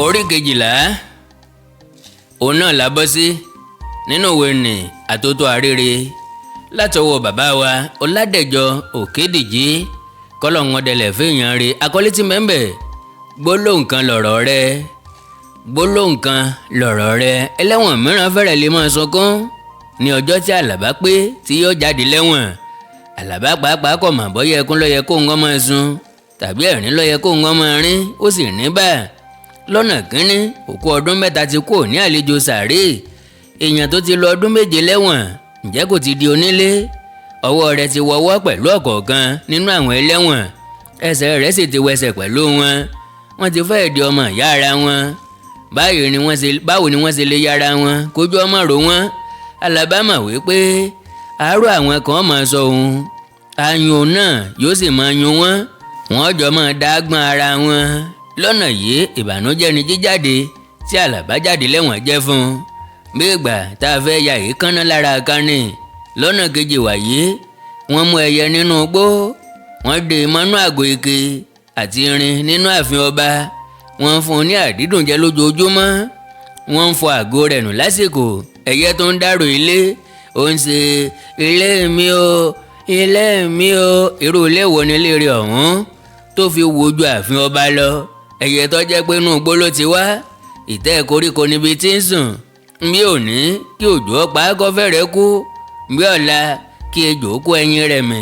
Orí kejìlá òun náà la bọ́ sí nínú ìwé nì Àtótó Arére látọwọ́ bàbá wa Ọládẹ̀jọ Òkédìjí kọ́lọ́hún dẹlẹ̀ fẹ́yàn rẹ̀. Àkọlé tí mẹ́ńbẹ̀ gbólóhùn kan lọ̀rọ̀ rẹ, gbólóhùn kan lọ̀rọ̀ rẹ. Ẹlẹ́wọ̀n mìíràn fẹ́rẹ̀ lè máa sunkún ní ọjọ́ tí Àlàbá pé tí yóò jáde lẹ́wọ̀n. Àlàbá pàápàá kò mọ̀ bọ́yá ẹkún ló yẹ kó ń máa sun tàbí ẹ̀rín ló yẹ kó ń máa rín, ó sì ní bá. Lọ́nà kínní òkú ọdún mẹ́ta ti kú ní àlejò sàárè. Èèyàn tó ti lọ ọdún méje lẹ́wọ̀n ǹjẹ́ kò ti di onílé? Ọwọ́ rẹ̀ ti wọ́wọ́ pẹ̀lú ọ̀kọ̀ọ̀kan nínú àwọn ẹlẹ́wọ̀n, ẹsẹ̀ rẹ̀ sì ti wẹsẹ̀ pẹ̀lú wọn. Wọ́n ti fẹ́ẹ̀ di ọmọ ìyá ara wọn. Báwo ni wọ́n ṣe lè yára wọn kójú ọmọ rò wọ́n? Àlàbá mọ̀ wípé àárọ̀ àwọn kan máa sọ òun, ayùn náà yóò sì máa yún wọ́n, wọ́n jọ máa dágbọ́n ara wọn. Lọ́nà yìí ìbànújẹ́ ni jíjáde tí Àlàbá jáde lẹ́wọ̀n jẹ́ fún un. Bí ìgbà tá a fẹ́ ya èékánná lára kánì. Lọ́nà kejì wàyí wọ́n mú ẹyẹ nínú igbó, wọ́n dè mọ́nú àgò ike àti irin nínú ààfin ọba. Wọ́n fún un ní àdídùn jẹ lójoojúmọ́, wọ́n ń fọ àgò rẹ̀ nù lásìkò. Ẹyẹ tó ń dárò ilé ó ń ṣe ilé mi o, ilé mi o. Irú ilé wo ni ilé rẹ̀ ọ̀hún tó fi wojú ààfin ọba lọ? Ẹyẹ tó jẹ́ pé inú igbó ló ti wá, ìtẹ́ koríko níbi tí ń sùn. Bí òní kí òjò pa kó fẹ́rẹ̀ kú, bí ọ̀la kí ejò kó ẹyin rẹ̀ mì,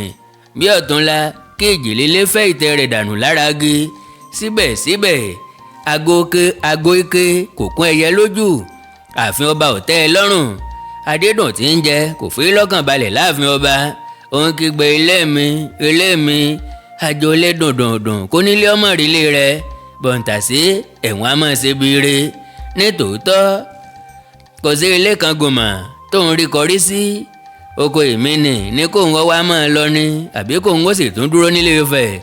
bí ọ̀túnla kí ìjì líle fẹ́ ìtẹ́ rẹ̀ dànù lára gi. Síbẹ̀síbẹ̀ ago ike kò kún ẹyẹ lójú. Ààfin ọba ò tẹ́ ẹ lọ́rùn. Adédùn tí ń jẹ kò fi lọ́kàn balẹ̀ láàfin ọba. Ó ń kígbe ilé mi, ilé mi. Àjò ilé dùndùndùn kó nílé ọmọ rílé rẹ̀. Bọ̀ǹtàsí ẹ̀wọ̀n á máa ṣe bire. Nítòótọ́ kò sí ilé kan gùnmọ̀ tó ń rí kọrí sí. Oko ìmínì ní kò ń wá máa lọ ni àbí kò ń ó sì tún dúró nílé Ifẹ̀.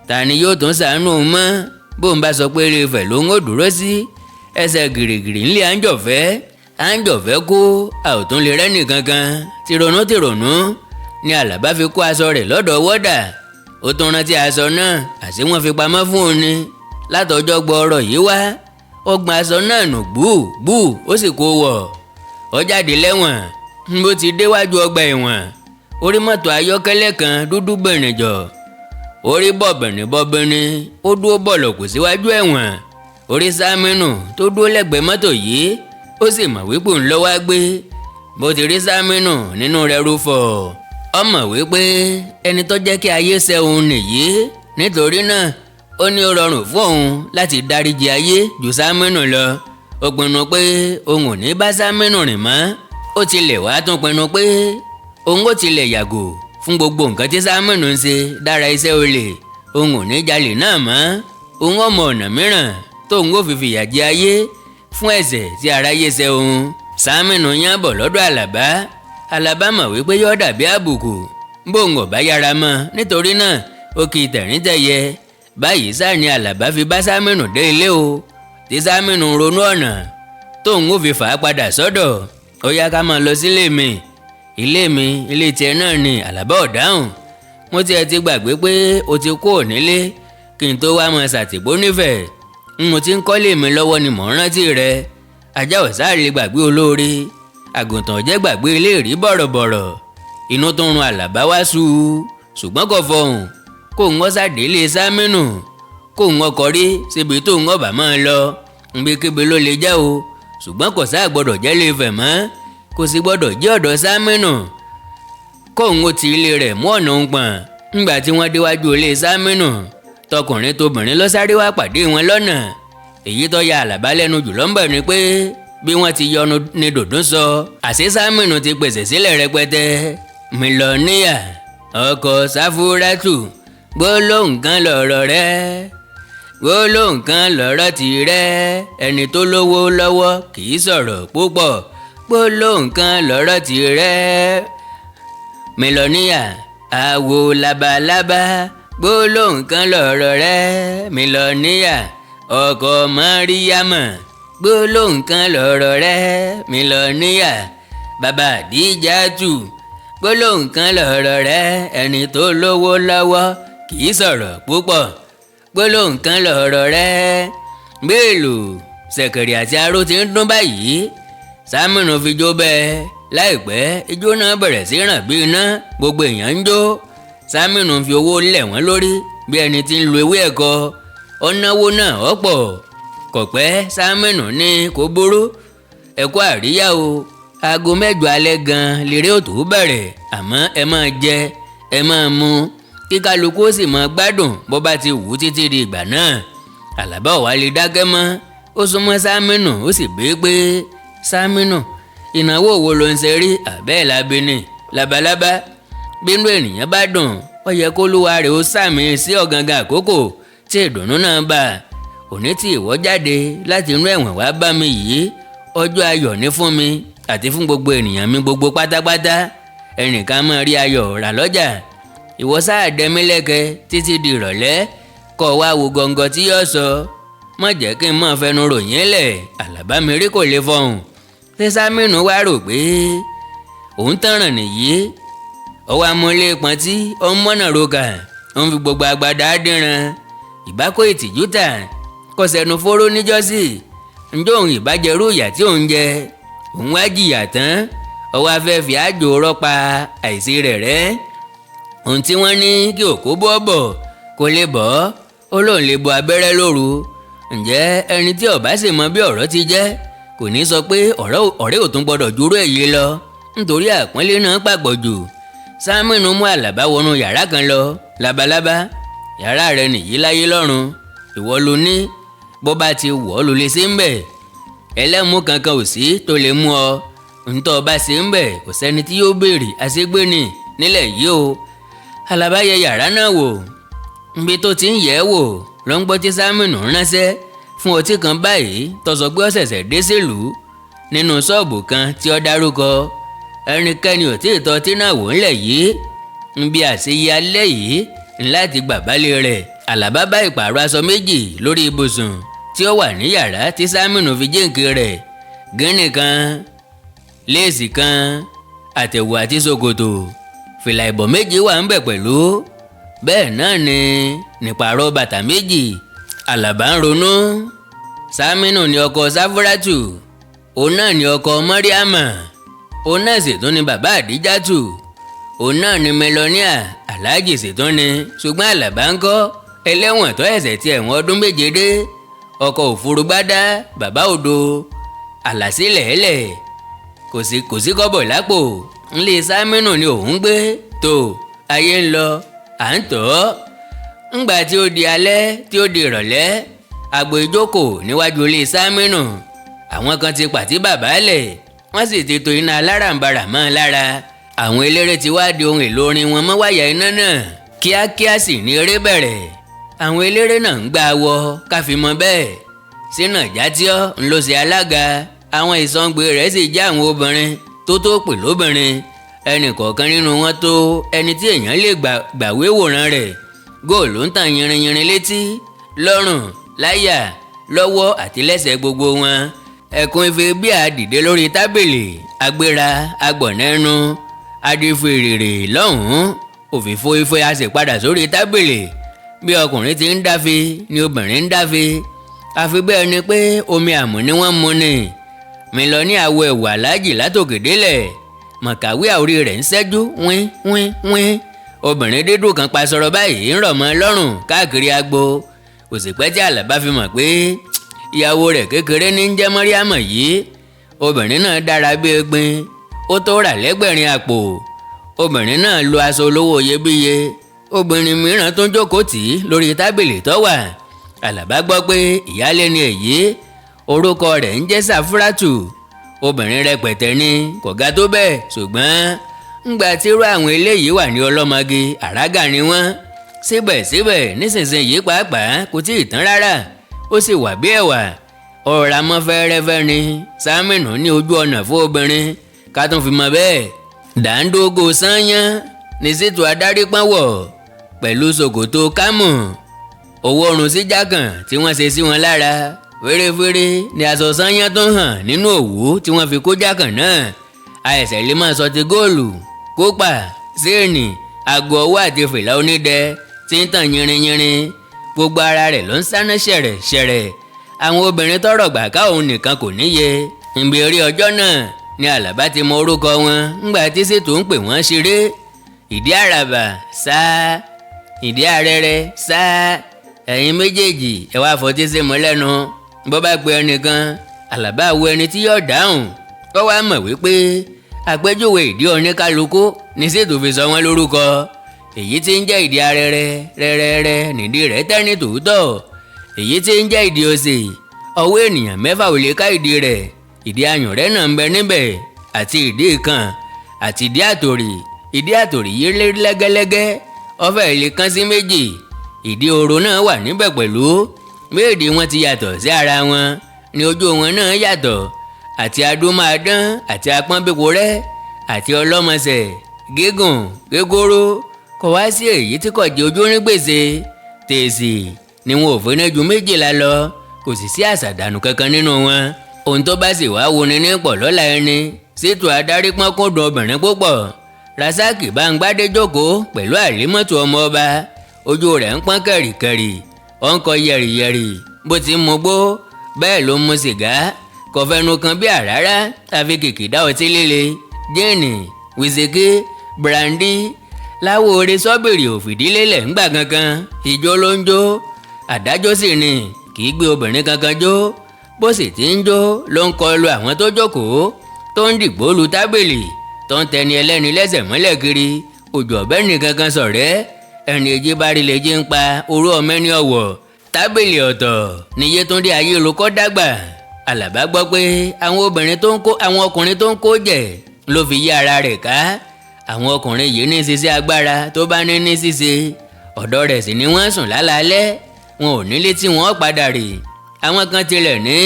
Ta ni yóò tún ṣàánú mọ́ bó ń bá sọ pé Ilé Ifẹ̀ ló ń ó dúró sí? Ẹsẹ̀ gìrìgìrì ńlẹ̀ Àńjọ̀fẹ́ kú, a ò tún lè rẹ́nì kankan. Tìrònú ni Àlàbá fi kó aṣọ rẹ̀ lọ́dọ̀ wọ́dà. Ó tún rántí aṣọ náà àti wọ́n fi pamọ́ fún un ni látọjọ́ gbọ́ọ̀rọ̀ yìí wá. Ó gbọn aṣọ náà nù gbù ó sì kó wọ̀. Ó jáde lẹ́wọ̀n. Bó ti déwájú ọgbà ẹ̀wọ̀n, ó rí mọ́tò ayọ́kẹ́lẹ́ kan dúdú bẹ̀rìnjọ̀. Ó rí bọ̀bìnrin ó dúró bọ̀lọ̀kù síwájú ẹ̀wọ̀n. Ó rí Sámínù tó dúró lẹ́gbẹ̀ẹ́ mọ́tò yìí, ó sì mọ̀ wípé òun ló wá gbé. Bó ti rí Sámínù nínú rẹ̀ rúfọ̀. Ó mọ̀ wípé ẹni tó jẹ́ kí ayé ṣe òun nìyí. Nítorí náà ó ní ó rọrùn fún òun láti dáríjì ayé ju Sámínù lọ. Ó pinnu pé òun ò ní bá Sámínù rìn mọ́. Ó tilẹ̀ wá tún pinnu pé òun ó tilẹ̀ yàgò fún gbogbo nǹkan tí Sámínù ń ṣe dára iṣẹ́ olè. Òun ò ní jalè náà mọ́. Òun ó mọ ọ̀nà mìíràn tóun ó fi fìyà jẹ ayé fún ẹ̀ṣẹ̀ tí aráyé ṣẹ̀ òun. Sámínù yán bọ̀ lọ́dọ̀ Àlàbá. Àlàbá mọ̀ wípé yóò dàbí àbùkù bóun ò bá yára mọ́. Nítorí náà ó kì í tẹ̀ríntẹ̀yẹ. Báyìí sáà ni Àlàbá fi bá Sámínù dé ilé o. Tí Sámínù ronú ọ̀nà tóun ó fi fà á padà sọ́dọ̀. Ó yá ká máa lọ sílé mi. Ilé tiẹ̀ náà ni. Àlàbá ò dáhùn. Mo tiẹ̀ ti gbàgbé pé o ti kú nílé kí n tó wá máa ṣàtìpó nífẹ̀ẹ́. Mo ti ń kọ́lé mi lọ́wọ́ ni mò ń rántí rẹ. Ajá ò sáré gbàgbé olóore, àgùntàn jẹ́ gbàgbé eléèrí bọ̀rọ̀bọ̀rọ̀. Inú tó ń run Àlàbá wá ṣùgbọ́n kò fọhùn. Kó ń sàdélé Sámínù, kó ń kọrí síbi tó ń bá máa lọ. Nbíkíbi ló lè jẹ́ o, ṣùgbọ́n kò sáà gbọ́dọ̀ jẹ́ Ilé Ifẹ̀ mọ́, kò sì gbọ́dọ̀ jẹ́ ọ̀dọ̀ Sámínù. Kó ń ti ilé rẹ̀ mú ọ̀nà ń pọ̀n. Ńgbà tí wọ́n déwájú ilé Sámínù, tọkùnrin tóbìnrin ló sáré wá pàdé wọn lọ́nà. Èyí tó ya Àlàbá lẹ́nu jùlọ ń bẹ̀ ni pé bí wọ́n ti yọnu ni dòdún sọ. Àṣé Sámínù ti pèsè sílẹ̀ rẹpẹtẹ. Mílíọ̀níyà ọkọ Sáfúrátù, gbólóhùn kan lọ̀rọ̀ rẹ, gbólóhùn kan lọ̀rọ̀ tìrẹ. Ẹni tó lówó lọ́wọ́ kì í sọ̀rọ̀ púpọ̀, gbólóhùn kan lọ̀rọ̀ tìrẹ. Mílíọ̀níyà àwo labalábá, gbólóhùn kan lọ̀rọ̀ rẹ. Mílíọ̀níyà ọkọ Máríyámà, gbólóhùn kan lọ̀rọ̀ rẹ. Mílíọ̀níyà bàbá Àdíjátù, gbólóhùn kan lọ̀rọ̀ rẹ. Ẹni tó lówó lọ́wọ́ kì í sọ̀rọ̀ púpọ̀, gbólóhùn kan lọ̀rọ̀ rẹ. Bélò ṣẹ̀kẹ̀rẹ̀ àti aró ti ń dún báyìí. Sámínù fi jó bẹ́ẹ̀. Láìpẹ́ ijó náà bẹ̀rẹ̀ sí ràn bí iná, gbogbo èèyàn ń jó. Sámínù fi owó lẹ̀ wọ́n lórí bí ẹni tí ń lo ewé ẹ̀kọ. Ó náwó náà ọ̀pọ̀. Kò pẹ́ Sámínù ní kó burú, ẹ kú àríyá o, aago 8 alẹ́ gan lérè ó tó bẹ̀rẹ̀, àmọ́ ẹ máa jẹ ẹ máa mu kí kálukú ó sì máa gbádùn bó bá ti wù ú títí di ìgbà náà. Àlàbá ò wá lè dákẹ́ mọ́, ó súnmọ́ Sámínù ó sì bí pé Sámínù, ìnáwó wo ló ń ṣe rí àbẹ́ẹ̀ lábẹ́ni labalábá? Bínú ènìyàn bá dùn ó yẹ kó lúwa rẹ̀ ó sàmì sí ọ̀gangan àkókò tí ìdùnnú náà bá. Òní tí ìwọ jáde láti inú ẹ̀wọ̀n wá bá mi yìí, ọjọ́ ayọ̀ ní fún mi àti fún gbogbo ènìyàn mi gbogbo pátápátá. Ẹnìkan máa rí ayọ̀ rà lọ́jà, ìwọ sáà dẹmí lẹ́kẹ́ títí di ìrọ̀lẹ́ kó wá wo gọ̀ǹgọ̀ tí yóò sọ. Má jẹ́ kí n máa fẹnu ròyìn lẹ̀, Àlàbá mi rí kò lè fọhùn. Ṣé Sámínù wá rò pé òun tànràn nìyí? Ọwọ́ amúlé pọn tí ó ń mọ́nà roka, ó ń fi gbogbo agbada dínran. Ìbákò ìtìjú tà kò sẹ́nu fóró níjọ́sí. Ǹjọ́ òun ìbájẹrú ìyà tí òun jẹ, òun wá jìyà tán, ọwọ́ afẹ́ fi àjò rọ́pa àìsí rẹ̀ rẹ́. Ohun tí wọ́n ní kí òkú bọ́ bọ̀ kó lè bọ́, ó lóun lè bo abẹ́rẹ́ lóru. Ǹjẹ́ ẹni tí ó bá sì mọ bí ọ̀rọ̀ ti jẹ́ kò ní sọ pé ọ̀rẹ́ ò tún gbọ́dọ̀ jurú èyí lọ, nítorí àpọ́nlé náà pàpọ̀ jù. Sámínù mú Àlàbá wọnú yàrá kan lọ. Labalábá, yàrá rẹ nìyí láyé lọ́run, ìwọ ló ní, bó bá ti wọ̀ ọ́ ló lè ṣe ń bẹ̀. Ẹlẹ́mú kankan ò sí tó lè mú ọ, ntọ́ bá ṣe ń bẹ̀ kò sẹ́ni tí yóò béèrè àṣegbéni nílẹ̀ yìí o. Àlàbá yẹ yàrá náà wò, níbi tó ti ń yẹ̀ ẹ́ wò ló ń gbọ́ tí Sámínù ránṣẹ́ fún ọtí kan báyìí tó sọ pé ó ṣẹ̀ṣẹ̀ dé sílùú nínú ṣọ́ọ̀bù kan tí ó dárúkọ. Ẹnikẹ́ni ò tí ì tọ́ tí náà wò ńlẹ̀ yìí, níbi àṣeyẹ alẹ́ yìí láti gbà bálẹ̀ rẹ̀. Àlàbá bá ìpààrọ̀ aṣọ méjì lórí ibùsùn tí ó wà ní yàrá tí Sámínù fi jíǹkì rẹ̀. Gínì kan, léèsì kan, àtẹ̀wò àti ṣòkòtò, fìlà ìbọ̀ méjì wà ń bẹ̀ pẹ̀lú. Bẹ́ẹ̀ náà ni nípààrọ̀ bàtà méjì. Àlàbá ń ronú. Sámínù ni ọkọ Sáfúrátù, òun náà ni ọkọ Mọ́ríàmà, òun náà sì tún ni bàbá Àdíjátù, òun náà ni mẹlọ́níà Aláàjì sì tún ni. Ṣùgbọ́n Àlàbá ń kọ́ ẹlẹ́wọ̀n tó ẹ̀ṣẹ̀ ti ẹ̀wọ̀n ọdún 7 dé, ọkọ òfurugbádá bàbá odò, àlàsílẹ̀ ẹ̀lẹ̀, kò sí kọ́bọ̀ lápò. Ńlé Sámínù ni òun gbé. Tó ayé ń lọ à ń tọ́. Ńgbà tí ó di alẹ́ tí ó di ìrọ̀lẹ́, agbo ìjókòó níwájú ilé Sámínù, àwọn kan ti pàtí bàbá lẹ̀, wọ́n sì ti to iná aláràǹbarà mọ́ lára. Àwọn eléré ti wá di ohun èlò orin wọn mọ́ wáyà iná náà. Kíákíá sì ní eré bẹ̀rẹ̀. Àwọn eléré náà ń gbà wọ káfímọ́ bẹ́ẹ̀. Sínà Játíọ́ ń lọ sí alága. Àwọn ìsọ̀ǹgbè rẹ̀ sì jẹ́ àwọn obìnrin tó pè lóbìnrin. Ẹnì kọ̀ọ̀kan nínú wọn tó ẹni tí èèyàn lè gbàwé wòran rẹ̀. Góòlù ń tàn yìnrìnyìnrìn létí, lọ́rùn, láyà, lọ́wọ́ àti lẹ́sẹ̀ gbogbo wọn. Ẹ̀kún ife bí àdìdé lórí tábìlì, agbéra, agbọ̀nẹ́nu, adífèrèrè lọ́hùn-ún, òfìfo ife a sì padà sórí tábìlì. Bí ọkùnrin ti ń dáfe ni obìnrin ń dáfe. Àfi bẹ́ẹ̀ ni pé omi àmù ni wọ́n mu ni. Mílọ́ní àwọ ẹ̀wà Aláàjì látòkè délẹ̀. Mọ̀kàwé àórí rẹ̀ ń ṣẹ́jú wín wín wín. Obìnrin dídùn kan pa sọ̀rọ̀ báyìí ń rọ̀ mọ́ lọ́rùn káàkiri agbo. Kò sì pẹ́ tí Àlàbá fi mọ̀ pé ìyàwó rẹ̀ kékeré ní ń jẹ́ Mọ́ríàmọ̀ yìí. Obìnrin náà dára bí egbin, ó tó rà lẹ́gbẹ̀rin àpò. Obìnrin náà lo aṣọ olówó iyebíye. Obìnrin mìíràn tún jókòó tì í lórí tábìlì tó wà. Àlàbá gbọ́ pé ìyálé ni èyí, orúkọ rẹ̀ ń jẹ́ Sáfúrátù. Obìnrin rẹpẹtẹ ni, kò ga tó bẹ́ẹ̀, ṣùgbọ́n ńgbà tí irú àwọn eléyìí wà ní ọlọ́mọge àrágà ni wọ́n. Síbẹ̀síbẹ̀ nísinsìnyí pàápàá kò tí ì tán rárá, ó sì wà bí ẹ̀wà. Ọ̀rọ̀ àmọ́ fẹ́rẹ́fẹ́ ni Sámínù ní ojú ọ̀nà fún obìnrin, ká tún fi mọ bẹ́ẹ̀. Dàńdógó sányán ní sítú adarí pọ́n wọ̀ pẹ̀lú ṣòkòtò kámù. Owó ọrùn sí jákàn tí wọ́n ṣe sí wọn lára. Fèrèfèrè ni aṣọ sányán tó hàn nínú òwú tí wọ́n fi kó jákàn náà. Àìsàn lè máa sọ ti góòlù, kópà, séènì, aago ọwọ́ àti fìlà onídẹ tí ń tàn yìnrìnyìnrìn. Gbogbo ara rẹ̀ ló ń sáná ṣẹ̀rẹ̀ṣẹ̀rẹ̀. àwọn obìnrin tọrọ gbà ká òun nìkan kò níye. ìbí orí ọjọ́ náà ni Àlàbá ti mọ orúkọ wọn ńgbà tí Ṣètò ń pè wọ́n ṣeré. ìdí àràbà sáá, ìdí arẹ́rẹ́ sáá, ẹ̀yin méjèèjì ẹ wá fọtí sí mọ́ lẹ́nu. bó bá pe ẹnìkan, Àlàbá wo ẹni tí yóò dáhùn. ó wá mọ̀ wípé àpèjúwe ìdí oníkálukú ni Ṣètò fi sọ wọ́n lórúkọ. èyí tí ń jẹ́ ìdí arẹ́rẹ́ rẹ́rẹ́rẹ́ nìdí rẹ̀ tẹ́ ní tòótọ́. èyí tí ń jẹ́ ìdí òsì, ọwọ́ ènìyàn mẹ́fà ò lè ká ìdí rẹ̀. ìdí ayùnrẹ́ náà ń bẹ níbẹ̀, àti ìdí ìkàn, àti ìdí àtòrì. ìdí àtòrì yìí lé lẹ́gẹ́lẹ́gẹ́, ó fẹ́ lè kán sí méjì. ìdí òro náà wà níbẹ̀ pẹ̀lú. méèdì wọn ti yàtọ̀ sí ara wọn, ní ojú wọn náà yàtọ̀. àti adúmáadán, àti apọ́nbéporẹ́, àti ọlọ́mọsẹ̀, gígùn, gígóró. kò wá sí èyí tí kò jẹ́ ojú ní gbèsè. tèèsì ni wọn ò fẹ́rẹ́ ju méjìlá lọ, kò sì sí àṣàdànù kankan nínú wọn. ohun tó bá sì wá woni ní pọ̀ lọ́la ẹni. Ṣètò adarí pọ́nkúndùn obìnrin púpọ̀. Rasaki Báńgbádé jókòó pẹ̀lú Àlímọ́tù ọmọ ọba. ojú rẹ̀ ń pọ́n kẹ̀rìkẹ̀rì, ó ń kọ yẹ̀rìyẹ̀rì. bó ti ń mugbó bẹ́ẹ̀ ló ń mu sìgá. kò fẹnu kan bí àrárá, àfi kìkìdá ọtí líle, jíìnì, wìsíkì, brandy. láwo orí sọ́bìrì òfìdílélẹ̀ ńgbà kankan. ìjó ló ń jó, àdájọ́ sì ni, kì í gbé obìnrin kankan jó. bó sì ti ń jó ló ń kọlu àwọn tó jókòó, tó ń dìgbò lu tábìlì, tó ń tẹni ẹlẹ́ni lẹ́sẹ̀ mọ́lẹ̀ kiri. òjò ọ̀bẹ nìkan kan sọ̀rẹ́, ẹni èjì bá rí lè jí ń pa orú ọmọ ẹni ọ̀wọ̀. tábìlì ọ̀tọ̀ ni Yétúndé Ayélukọ́ dàgbà. Àlàbá gbọ́ pé àwọn ọkùnrin tó ń kó jẹ ló fi yí ara rẹ̀ ká. àwọn ọkùnrin yìí ní ṣiṣẹ́ agbára tó bá ní ṣíṣe. ọ̀dọ̀ rẹ̀ sì ni wọ́n sùn lálaalẹ́, wọn ò nílé tí wọ́n padà rè. àwọn kan tilẹ̀ ní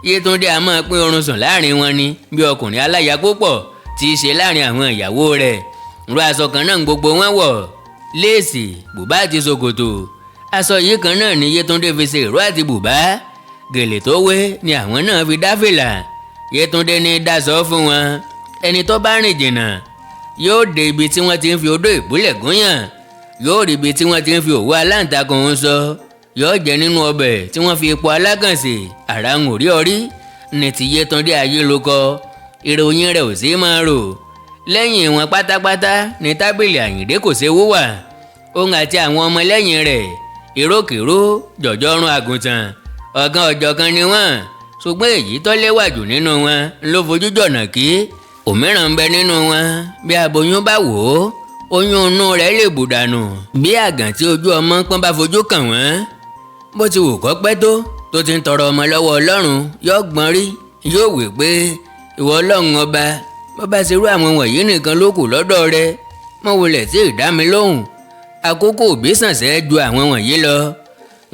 Yétúndé a máa pín oorun sùn láàrin wọn ni, bí ọkùnrin aláya púpọ̀ tí í ṣe láàrin àwọn ìyàwó rẹ̀. irú aṣọ kan náà gbogbo wọn wọ̀, léèsì, bùbá àti ṣòkòtò. aṣọ yìí kan náà ni Yétúndé fi ṣe ìró àti bùbá. gèlè tó wé ni àwọn náà fi dá fìlà. Yétúndé ní dáṣọ fún wọn. ẹni tó bá rìn jìnnà yóò dé ibi tí wọ́n ti ń fi odó ìbúlẹ̀ gúnyàn, yóò rí ibi tí wọ́n ti ń fi òwú aláǹtakùn ń sọ, yóò jẹ nínú ọbẹ̀ tí wọ́n fi epo alágànsè àrà ń rí orí. ní ti Yétúndé Ayélukọ́, ìròyìn rẹ̀ ò sí máa rò. lẹ́yìn wọn pátápátá ní tábìlì Àyìndé kò ṣe wúwà. òun àti àwọn ọmọlẹ́yìn rẹ̀, ìrókìró, jọ̀jọ̀rún àgùntàn, ọ̀kan ọ̀jọ̀kan ni wọ́n. ṣùgbọ́n èyí tó léwà jù nínú wọn ló fojú jọ̀nà kí. òmíràn ń bẹ nínú wọn, bí aboyún bá wò ó, oyún inú rẹ̀ lè bù dànù. bí àgàn tí ojú ọmọ pọ́n bá fojú kàn wọ́n, bó ti wù kó pẹ́ tó ti ń tọrọ ọmọ lọ́wọ́ Ọlọ́run, yóò gbọ́n rí, yóò wí pé ìwọ Ọlọ́run ọba, bó bá ṣerú àwọn wọ̀nyí nìkan ló kù lọ́dọ̀ rẹ, mọ́ wulẹ̀ tí ì dá mi lóhùn. àkókò òbí sànṣẹ́ ju àwọn wọ̀nyí lọ.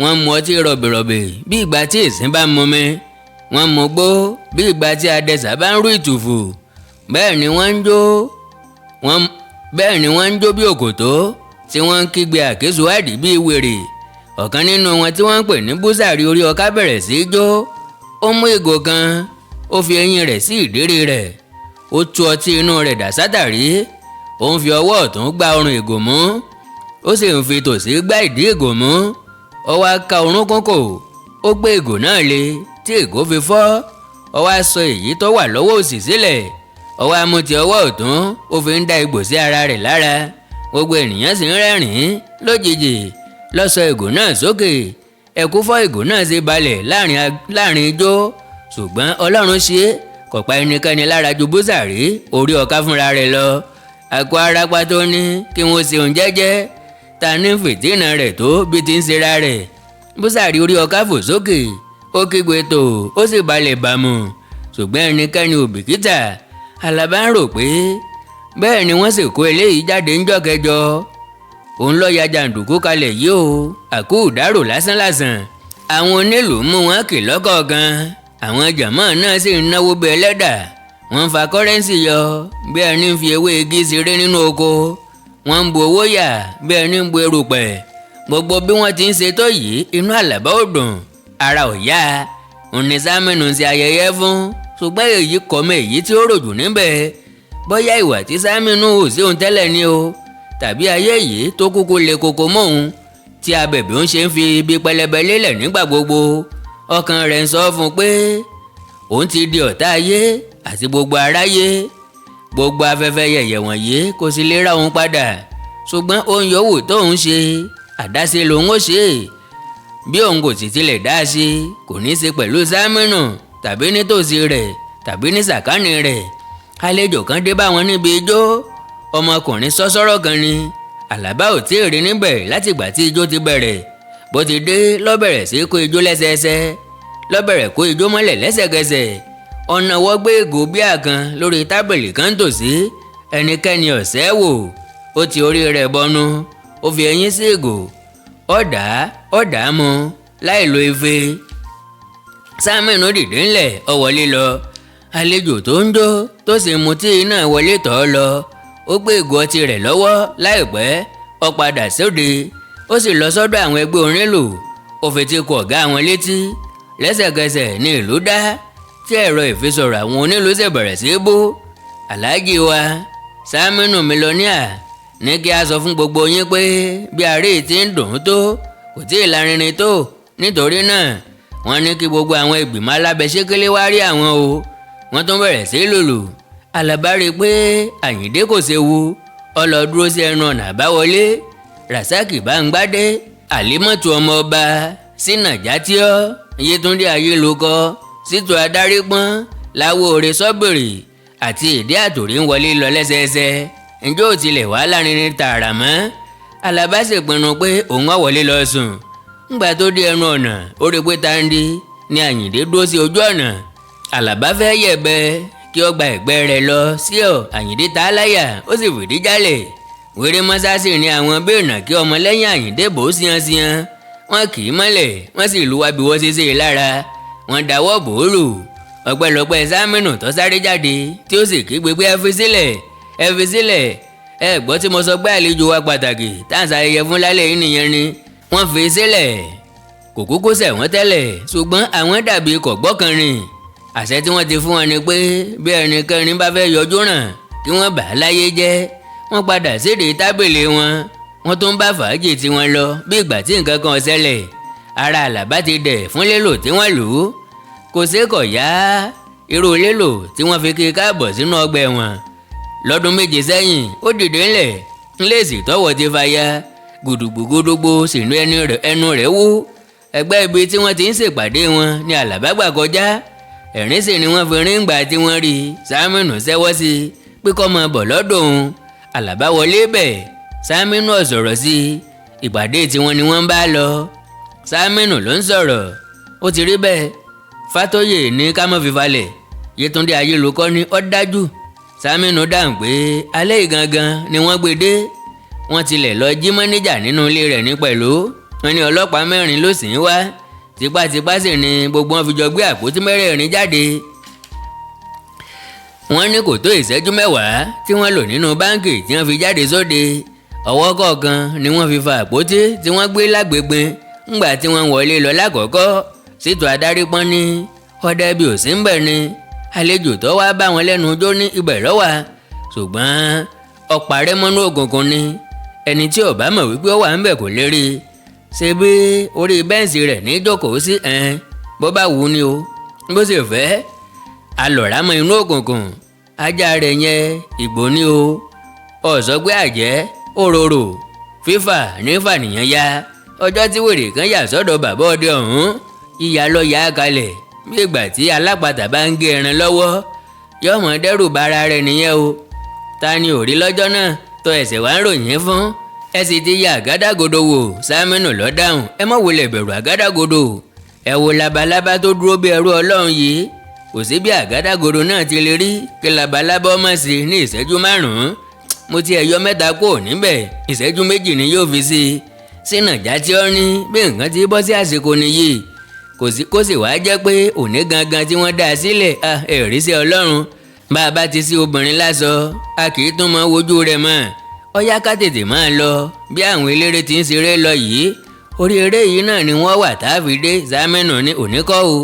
wọ́n mu ọtí rọ̀bìrọ̀bì bí ìgbà tí ìsín bá mu mi. wọ́n mu gbó bí ìgbà tí adẹ́sà bá ń rú ìtùfù. bẹ́ẹ̀ ni wọ́n ń jó bí òkòtó, tí wọ́n ń kígbe àkésùwádìí bí wèrè. ọ̀kan nínú wọn tí wọ́n ń pè ní Búsàrí orí ọká bẹ̀rẹ̀ sí í jó. ó mú ìgò kan, ó fi eyín rẹ̀ sí ìdérí rẹ̀, ó tú ọtí inú rẹ̀ dà sátàrí. ó ń fi ọwọ́ ọ̀tún gbá ọrùn ìgò mú, ó sì ń fi tòsí gbá ìdí ìgò mú. ó wá ka orúnkún kò, ó gbé ìgò náà lé tí ìgò fi fọ́. ó wá sọ èyí tó wà lọ́wọ́ òsì sílẹ̀, ó wá mú ti ọwọ́ ọ̀tún, ó fi ń da ìgbò sí ara rẹ̀ lára. gbogbo ènìyàn sì ń rẹ́rìn-ín. lójijì ló sọ ìgò náà sókè. ẹ̀kú fọ́ ìgò náà sí balẹ̀ láàrin ijó. ṣùgbọ́n Ọlọ́run ṣe é, kò pa ẹnikẹ́ni lára ju Búsàrí orí ọká fúnra rẹ̀ lọ. àkó arápá tó ní kí wọ́n ṣe òun jẹ́jẹ́, ta ní fìtínà rẹ̀ tó bí ti ń ṣera rẹ̀. Búsàrí orí ọká fò sókè, ó kígbe tò, ó sì balẹ̀ bàmù. ṣùgbọ́n ẹnikẹ́ni ò bìkítà. Àlàbá ń rò pé bẹ́ẹ̀ ni wọ́n sì kó eléyìí jáde ńjọ́ kẹjọ. òun ló ya jàǹdùkú kalẹ̀ yìí o, àkú ìdárò lásánlàsàn. àwọn onílù mú wọn kì lọ́kọ̀ọ̀kan, àwọn jàmọ́ náà sì ń náwó bí ẹlẹ́dà. wọ́n ń fa kọ́rẹ́ǹsì yọ bí ẹni ń fi ewé igi ṣeré nínú oko. wọ́n ń bu owó yà bí ẹni ń bu erùpẹ̀. gbogbo bí wọ́n ti ń ṣe tó yìí, inú Àlàbá ò dùn, ara ò yá. òun ni Sámínù ń ṣe ayẹyẹ fún, ṣùgbọ́n èyí kọ́ mọ́ èyí tí ó ròjù níbẹ̀. bóyá ìwà tí Sámínù hù sí òun tẹ́lẹ̀ ni o, tàbí ayé yìí tó kúkú le koko mọ́ òun, tí abẹ̀bẹ̀ ń ṣe ń fi ibi pẹlẹbẹ lélẹ̀ nígbà gbogbo. ọkàn rẹ̀ ń sọ fún un pé òun ti di ọ̀tá ayé àti gbogbo aráyé. Gbogbo afẹ́fẹ́ yẹ̀yẹ̀ wọ̀nyí kò sì lè ra òun padà, ṣùgbọ́n ohun yòówù tóun ṣe àdáṣe lòun ó ṣe. Bí òun kò sì tilẹ̀ dá a ṣe, kò ní í ṣe pẹ̀lú Sámínù tàbí nítòsí rẹ̀ tàbí ní sàkánì rẹ̀. Àlejò kan dé bá wọn níbi ijó. Ọmọkùnrin sọ́sọ́rọ́ kan ni. Àlàbá ò tí ì rí níbẹ̀ látìgbà tí ijó ti bẹ̀rẹ̀. Bó ti dé ló bẹ̀rẹ̀ sí kó ijó lẹ́sẹẹsẹ, ló bẹ̀rẹ̀ kó ijó mọ́lẹ̀ lẹ́sẹ̀kẹsẹ̀. Ọ̀nà wọ́ gbé ìgò bíà kan lórí tábìlì kan tòsí. Ẹnikẹ́ni ò ṣẹ́ wò. Ó ti orí rẹ̀ bọnu, ó fi ẹyin sí ìgò, ó dà á mu láì lo ife. Sámínù dìde ńlẹ̀, ó wọlé lọ. Àlejò tó ń jó tó sì mutí náà wọlé tọ̀ ọ́ lọ. Ó gbé ìgò ọtí rẹ̀ lọ́wọ́. Láìpẹ́ ó padà sóde. Ó sì lọ sọ́dọ̀ àwọn ẹgbẹ́ onílù. Ó fetí kọ ọ̀gá wọn létí. Lẹ́sẹ̀kẹsẹ̀ ní ìlú dá, tí ẹ̀rọ ìfisọ̀rọ̀ àwọn onílù sì bẹ̀rẹ̀ sí bó. Àlájì wa Sámínù mílíọ̀nìà ní kí a sọ fún gbogbo yín pé bí àárẹ̀ tí ń dùn tó kò tí ì lárinrin tó. Nítorí náà wọ́n ní kí gbogbo àwọn ìgbìmọ̀ alábẹ́sẹ́kẹ́lé wá rí àwọn o. Wọ́n tún bẹ̀rẹ̀ sí lùlù. Àlàbá rí pé Àyìndé kò séwu. Ó lọ dúró sí ẹnu ọ̀nà àbáwọlé. Ràsákì Báńgbádé, Àlímọ́tù ọmọ ọba, Sínà Játíọ́, Yétúndé Ayélukọ, Sítù Adárípọ́n, Láwóore Sọ́bìrì àti Ìdí Àtòrí ń wọlé lọ lẹ́sẹẹsẹ. Ǹjẹ́ ò tilẹ̀ wá lárinrin tààrà mọ́? Àlàbá sì pinnu pé òun ó wọlé lọ sùn. Ńgbà tó dé ẹnu ọ̀nà, ó rí pé Táńdé ni Àyìndé dúró sí ojú ọ̀nà. Àlàbá fẹ́ yẹ̀bẹ̀ kí ó gba ẹ̀gbẹ́ rẹ̀ lọ sí Àyìndé tá láyà, ó sì fìdí jálẹ̀. Wéré mọ́sáàsì ni àwọn béènà kí ọmọlẹ́yìn Àyìndé bò ó síyanṣíyan. Wọ́n kì í mọ́lẹ̀, wọ́n sì lu wábi wọ́n ṣeṣe lára. Wọ́n dáwọ́ bò ó lù. Ọpẹ́lọpẹ́ Sámínù tó sáré jáde tí ó sì kígbe pé ẹ fi sílẹ̀, ẹ fi sílẹ̀. Ẹ gbọ́ tí mo sọ pé àlejò wa pàtàkì tá à ń ṣayẹyẹ fún lálẹ́ yìí nìyẹn ni. Wọ́n fi sílẹ̀. Kò kúkú ṣẹ̀ wọ́n tẹ́lẹ̀, ṣùgbọ́n àwọn dàbí kọ̀gbọ́kànrin. Àṣẹ tí wọ́n ti fún wọn ni pé bí ẹnikẹ́ni bá fẹ́ yọjú ràn kí wọ́n bà á láyé jẹ́. Wọ́n padà síde tábìlì wọn. Wọ́n tún bá fàájì tiwọn lọ bí ìgbà tí nǹkan kan ṣẹlẹ̀. Ara Àlàbá ti dẹ̀ fún lélo tí wọ́n lù ú. Kò sékọ̀ yá irú lélo tí wọ́n fi kí káàbọ̀ sínú ọgbà ẹ̀wọ̀n. Lọ́dún méje sẹ́yìn ó dìde ńlẹ̀, ńlẹ́sì tọ́wọ́ ti fàya. Gùdùgbùgùdùgbò sínú ẹnu rẹ̀ wú. Ẹgbẹ́ ibi tí wọ́n ti ń ṣèpàdé wọn ni Àlàbá gbà kọjá. Ẹ̀rín sì ni wọ́n fi rín gbà tí wọ́n rí. Sámínù ṣẹ́wọ́ sí i pé kó máa bọ̀ lọ́dọ̀ òun. Àlàbá wọlé bẹ̀. Sámínù ò sọ̀rọ̀ sí i. Ìpàdé tiwọn ni wọ́n bá lọ. Sámínù ló ń sọ̀rọ̀. Ó ti rí bẹ́ẹ̀. Fátóyè ní ká má fi falẹ̀. Yétúndé Ayélukọ ní ó dájú. Sámínù dáhùn pé alẹ́ ìgangan ni wọ́n gbé dé. Wọ́n tilẹ̀ lọ jí mọ́níjà nínú ilé rẹ̀ ní pẹ̀lú. Wọ́n ní ọlọ́pàá 4 ló sì ń wá. Tipátipá sì ni gbogbo wọn fi jọ gbé àpótí 4 jáde. Wọ́n ní kò tó ìṣẹ́jú 10 tí wọ́n lò nínú báǹkì tí wọ́n fi jáde sóde. Ọwọ́ kọ̀ọ̀kan ni wọ́n fi fa àpótí tí wọ́n gbé lágbègbè. Ńgbà tí wọ́n wọlé lọ lákọ̀ọ́kọ́, Sítù Adárípọ́n ní ọdẹ bí ò sí ń bẹ̀ ni. Àlejò tó wá bá wọn lẹ́nu jó ní ibẹ̀ lọ́wà. Ṣùgbọ́n ọ̀pàrẹ́ mọ́nú òkùnkùn ni. Ẹni tí ò bá mọ̀ wípé ó wà ń bẹ̀ kò lè rí. Ṣé bí orí bẹ́ǹsì rẹ̀ ní jókòó sí bó bá wù ú ni o. Bó sì fẹ́ alọ̀rámọ inú òkùnkùn. Ajá rẹ̀ yẹn ìgbó ni o. Ọ̀sọ́ pé àjẹ́ òróró fífà nífà nìyẹn ya. Ọjọ́ tí wèrè kan yà sọ́dọ̀ bàbá ọdẹ ọ̀hún, ìyá lọ yà á kalẹ̀ bí ìgbà tí alápatà bá ń gé ẹran lọ́wọ́. Yọmọ dẹ́rù bara rẹ̀ nìyẹn o. Ta ni ò rí lọ́jọ́ náà tó ẹsẹ̀ wá ń ròyìn fún? Ẹ sì ti ya àgádágodo wò. Sámínù ló dáhùn. Ẹ má wulẹ̀ bẹ̀rù àgádágodo. Ẹ wo labalábá tó dúró bí ẹrú Ọlọ́run yìí. Kò sí bí àgádágodo náà ti lè rí kí labalábá ọmọ sí ní ìṣẹ́jú 5. Mo ti ẹ̀yọ 3 kò níbẹ̀, ìṣẹ́jú 2 ni yóò fi sí i. Sínà Játíọ́ ní bí nǹkan ti bọ́ sí àsìkò nìyí. Kó sì wá jẹ́ pé òní gangan tí wọ́n dá a sílẹ̀ ẹ̀rí sí Ọlọ́run. Bá a bá ti sí obìnrin láṣọ, a kì í tún mọ wojú rẹ̀ mọ́. Ó yá ká tètè máa lọ bí àwọn eléré ti ń ṣeré lọ yìí. Orí eré yìí náà ni wọ́n wà tá a fi dé. Sámínù ní òní kọ́ o,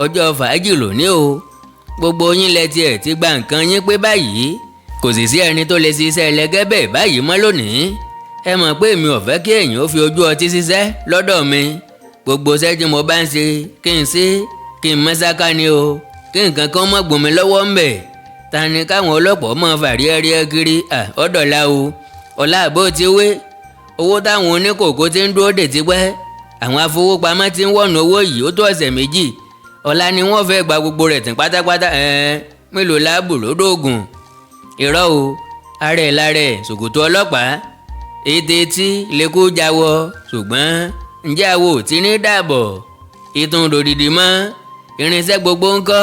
ọjọ́ fàájì lónìí o. Gbogbo yín lẹ tiẹ̀ ti gba nǹkan yín pé báyìí. Kò sì sí ẹni tó lè ṣiṣẹ́ ẹlẹgẹ́ bẹ́ẹ̀ báyìí mọ́ lónìí. Ẹ mọ̀ pé mi ò fẹ́ kí èèyàn ó fi ojú ọtí ṣiṣẹ́ lọ́dọ̀ mi. gbogbo iṣẹ́ tí mo bá ń ṣe kí n ṣe kí n mọ́ sáká ni o, kí nǹkan kan mọ́ gbòmí lọ́wọ́ ń bẹ̀. Ta ni káwọn ọlọ́pàá mọ́ fàríẹ́ríẹ́ kiri ọ̀dọ̀la o, ọ̀la àbó ti wé. Owó táwọn oníkòkó ti ń dúró dè tipẹ́, àwọn afowópamọ́ ti ń wọ̀nà owó yìí ó tó ọ̀sẹ̀ méjì. Ọ̀la ni wọ́n fẹ́ gba gbogbo rẹ̀ tán pátápátá. Mélòó láàbù lódògùn. Irọ́ o, ara ẹ̀ lára ẹ̀ ṣòkòtò ọlọ́pàá. Ètè tí lẹ́kọ́ jáwọ́, ṣùgbọ́n ǹjẹ́ àwo ò ti ní dàbọ̀. Ìtún dòdìdì mọ́, irinṣẹ́ gbogbo ń kọ́.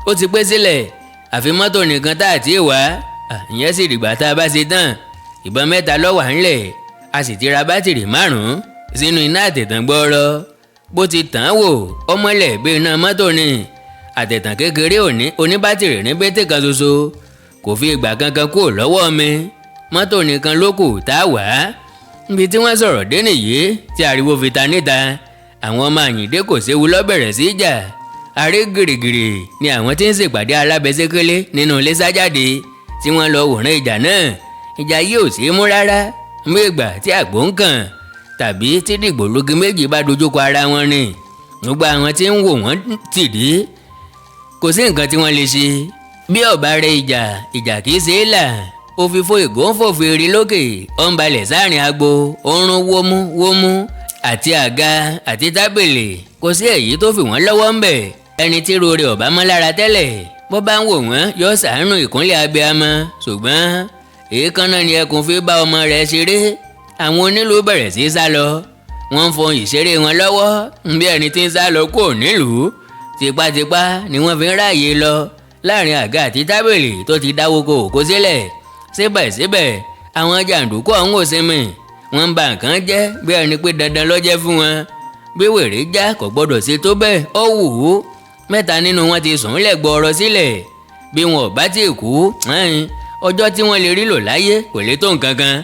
Ó ti pé sílẹ̀, àfi mọ́tò nìkan tá àti wá. Ìyẹn sì dìgbà tá a bá ṣe tán. Ìbọn 3 ló wà ńlẹ̀, a sì ti ra bátìrì 5 sínú iná àtẹ̀tàn gbọ́rọ̀. Bó ti tàn án wò, ọmọlẹ̀ bí iná mọ́tò ni. Àtẹ̀tàn kékeré oníbátìrì ní bẹ́tẹ̀ kan ṣoṣo. Kò fi ìgbà kankan kúrò lọ́wọ́ mi. Mọ́tò nìkan ló kù tá a wá. Níbi tí wọ́n sọ̀rọ̀ dé nìyí tí ariwo fi ta níta. Àwọn ọmọ Àyìndé kò séwu lọ́bẹ̀rẹ̀ sí ìjà. Aré gìrìgìrì ni àwọn tí ń ṣèpàdé alábẹ́sẹ́kẹ́lé nínú ilé sájáde tí wọ́n lọ wòran ìjà náà. Ìjà yìí ò sí mú rárá. Mú ìgbà tí àgbò ń kàn tàbí tí dìgbòlugi méjì bá dojúkọ ara wọn ni. Gbogbo àwọn tí ń wò wọ́n tìdí. Kò sí nǹkan tí wọ́n lè ṣe. Bí ọ̀bá rẹ ìjà kìí ṣe é là. Òfìfo ìgò ń fòfin eri lókè, ó ń balẹ̀ sáàrin agbo, ó ń rún wómú àti àga àti tábìlì. Kò sí èyí tó fi wọ́n lọ́wọ́ ń bẹ̀. Ẹni tí rore ọ̀bá mọ́ lára tẹ́lẹ̀, bó bá ń wò wọ́n yóò ṣàánú ìkúnlẹ̀ abiyamọ. Ṣùgbọ́n èékánná ni ẹkùn fi bá ọmọ rẹ̀ ṣeré. Àwọn onílù bẹ̀rẹ̀ sí sá lọ. Wọ́n ń fọn ìṣeré wọn lọ́wọ́ bí ẹni tí ń sá lọ kò nílùú. Tipátipá ni wọ́n fi ń ráàyè lọ láàrin àga àti tábìlì tó ti dáwó kó òkó sílẹ̀. Síbẹ̀síbẹ̀ àwọn jàǹdùkú ọ̀hún ò sinmi. Wọ́n ń ba nǹkan jẹ́ bí ẹni pé dandan ló jẹ́ fún wọn. Bí wèrè já kò gbọ́dọ̀ ṣe tó bẹ́ẹ̀ ó wù ú. 3 nínú wọn ti sùn lẹ̀ gbọ́ọ̀rọ̀ sílẹ̀. Bí wọn ò bá tí ì kú, ọjọ́ tí wọ́n lè rí lò láyé kò lè tó nǹkan kan.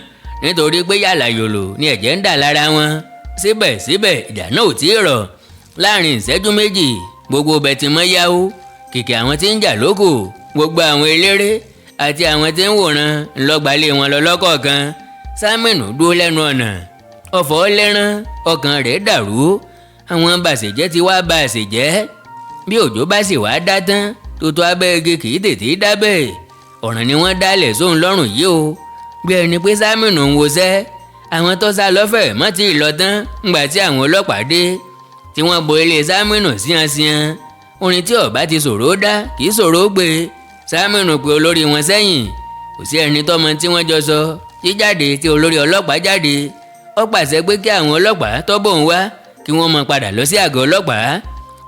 Nítorí pé yàlà yòlò ni ẹ̀jẹ̀ ń dà lára wọn. Síbẹ̀síbẹ̀ ìjà náà ò tí ì rọ̀. Láàrin ìṣẹ́jú méjì gbogbo bẹ̀ ti mọ́ yáwó. Kìkì àwọn tí ń jà lókù, gbogbo àwọn eléré àti àwọn tí ń wòran ńlọgbalẹ̀ wọn lọ lọ́kọ̀ọ̀kan. Sámínù dúró lẹ́nu ọ̀nà. Ọ̀fọ̀ lẹ́rán, ọkàn rẹ̀ dàrú. Àwọn bàṣẹ̀jẹ́ ti wá ba àṣẹ̀jẹ́. Bí òjò bá sì wá dá tán, tótó abẹ́ igi kì í tètè dábẹ́. Ọ̀ràn ni wọ́n dálẹ̀ sóun lọ́rùn yìí o. Bí ẹni pé Sámínù ń wọṣẹ́. Àwọn tó sá lọ́fẹ̀ẹ́ mọ́ ti lọ tán ńgbà tí àwọn ọlọ́pàá dé. Tí wọ́n bo ilé Sámínù síansían. Orin tí ọ̀bá ti ṣòro dá kì í ṣòro gbé. Sámínù pe olórí wọn sẹ́yìn. Kò sí ẹni tọ́mọ tí wọ́n jọ sọ. Jíjáde tí olórí ọlọ́pàá jáde. Ó pàṣẹ pé kí àwọn ọlọ́pàá tó bóun wá kí wọ́n mọ padà lọ sí àgọ́ ọlọ́pàá.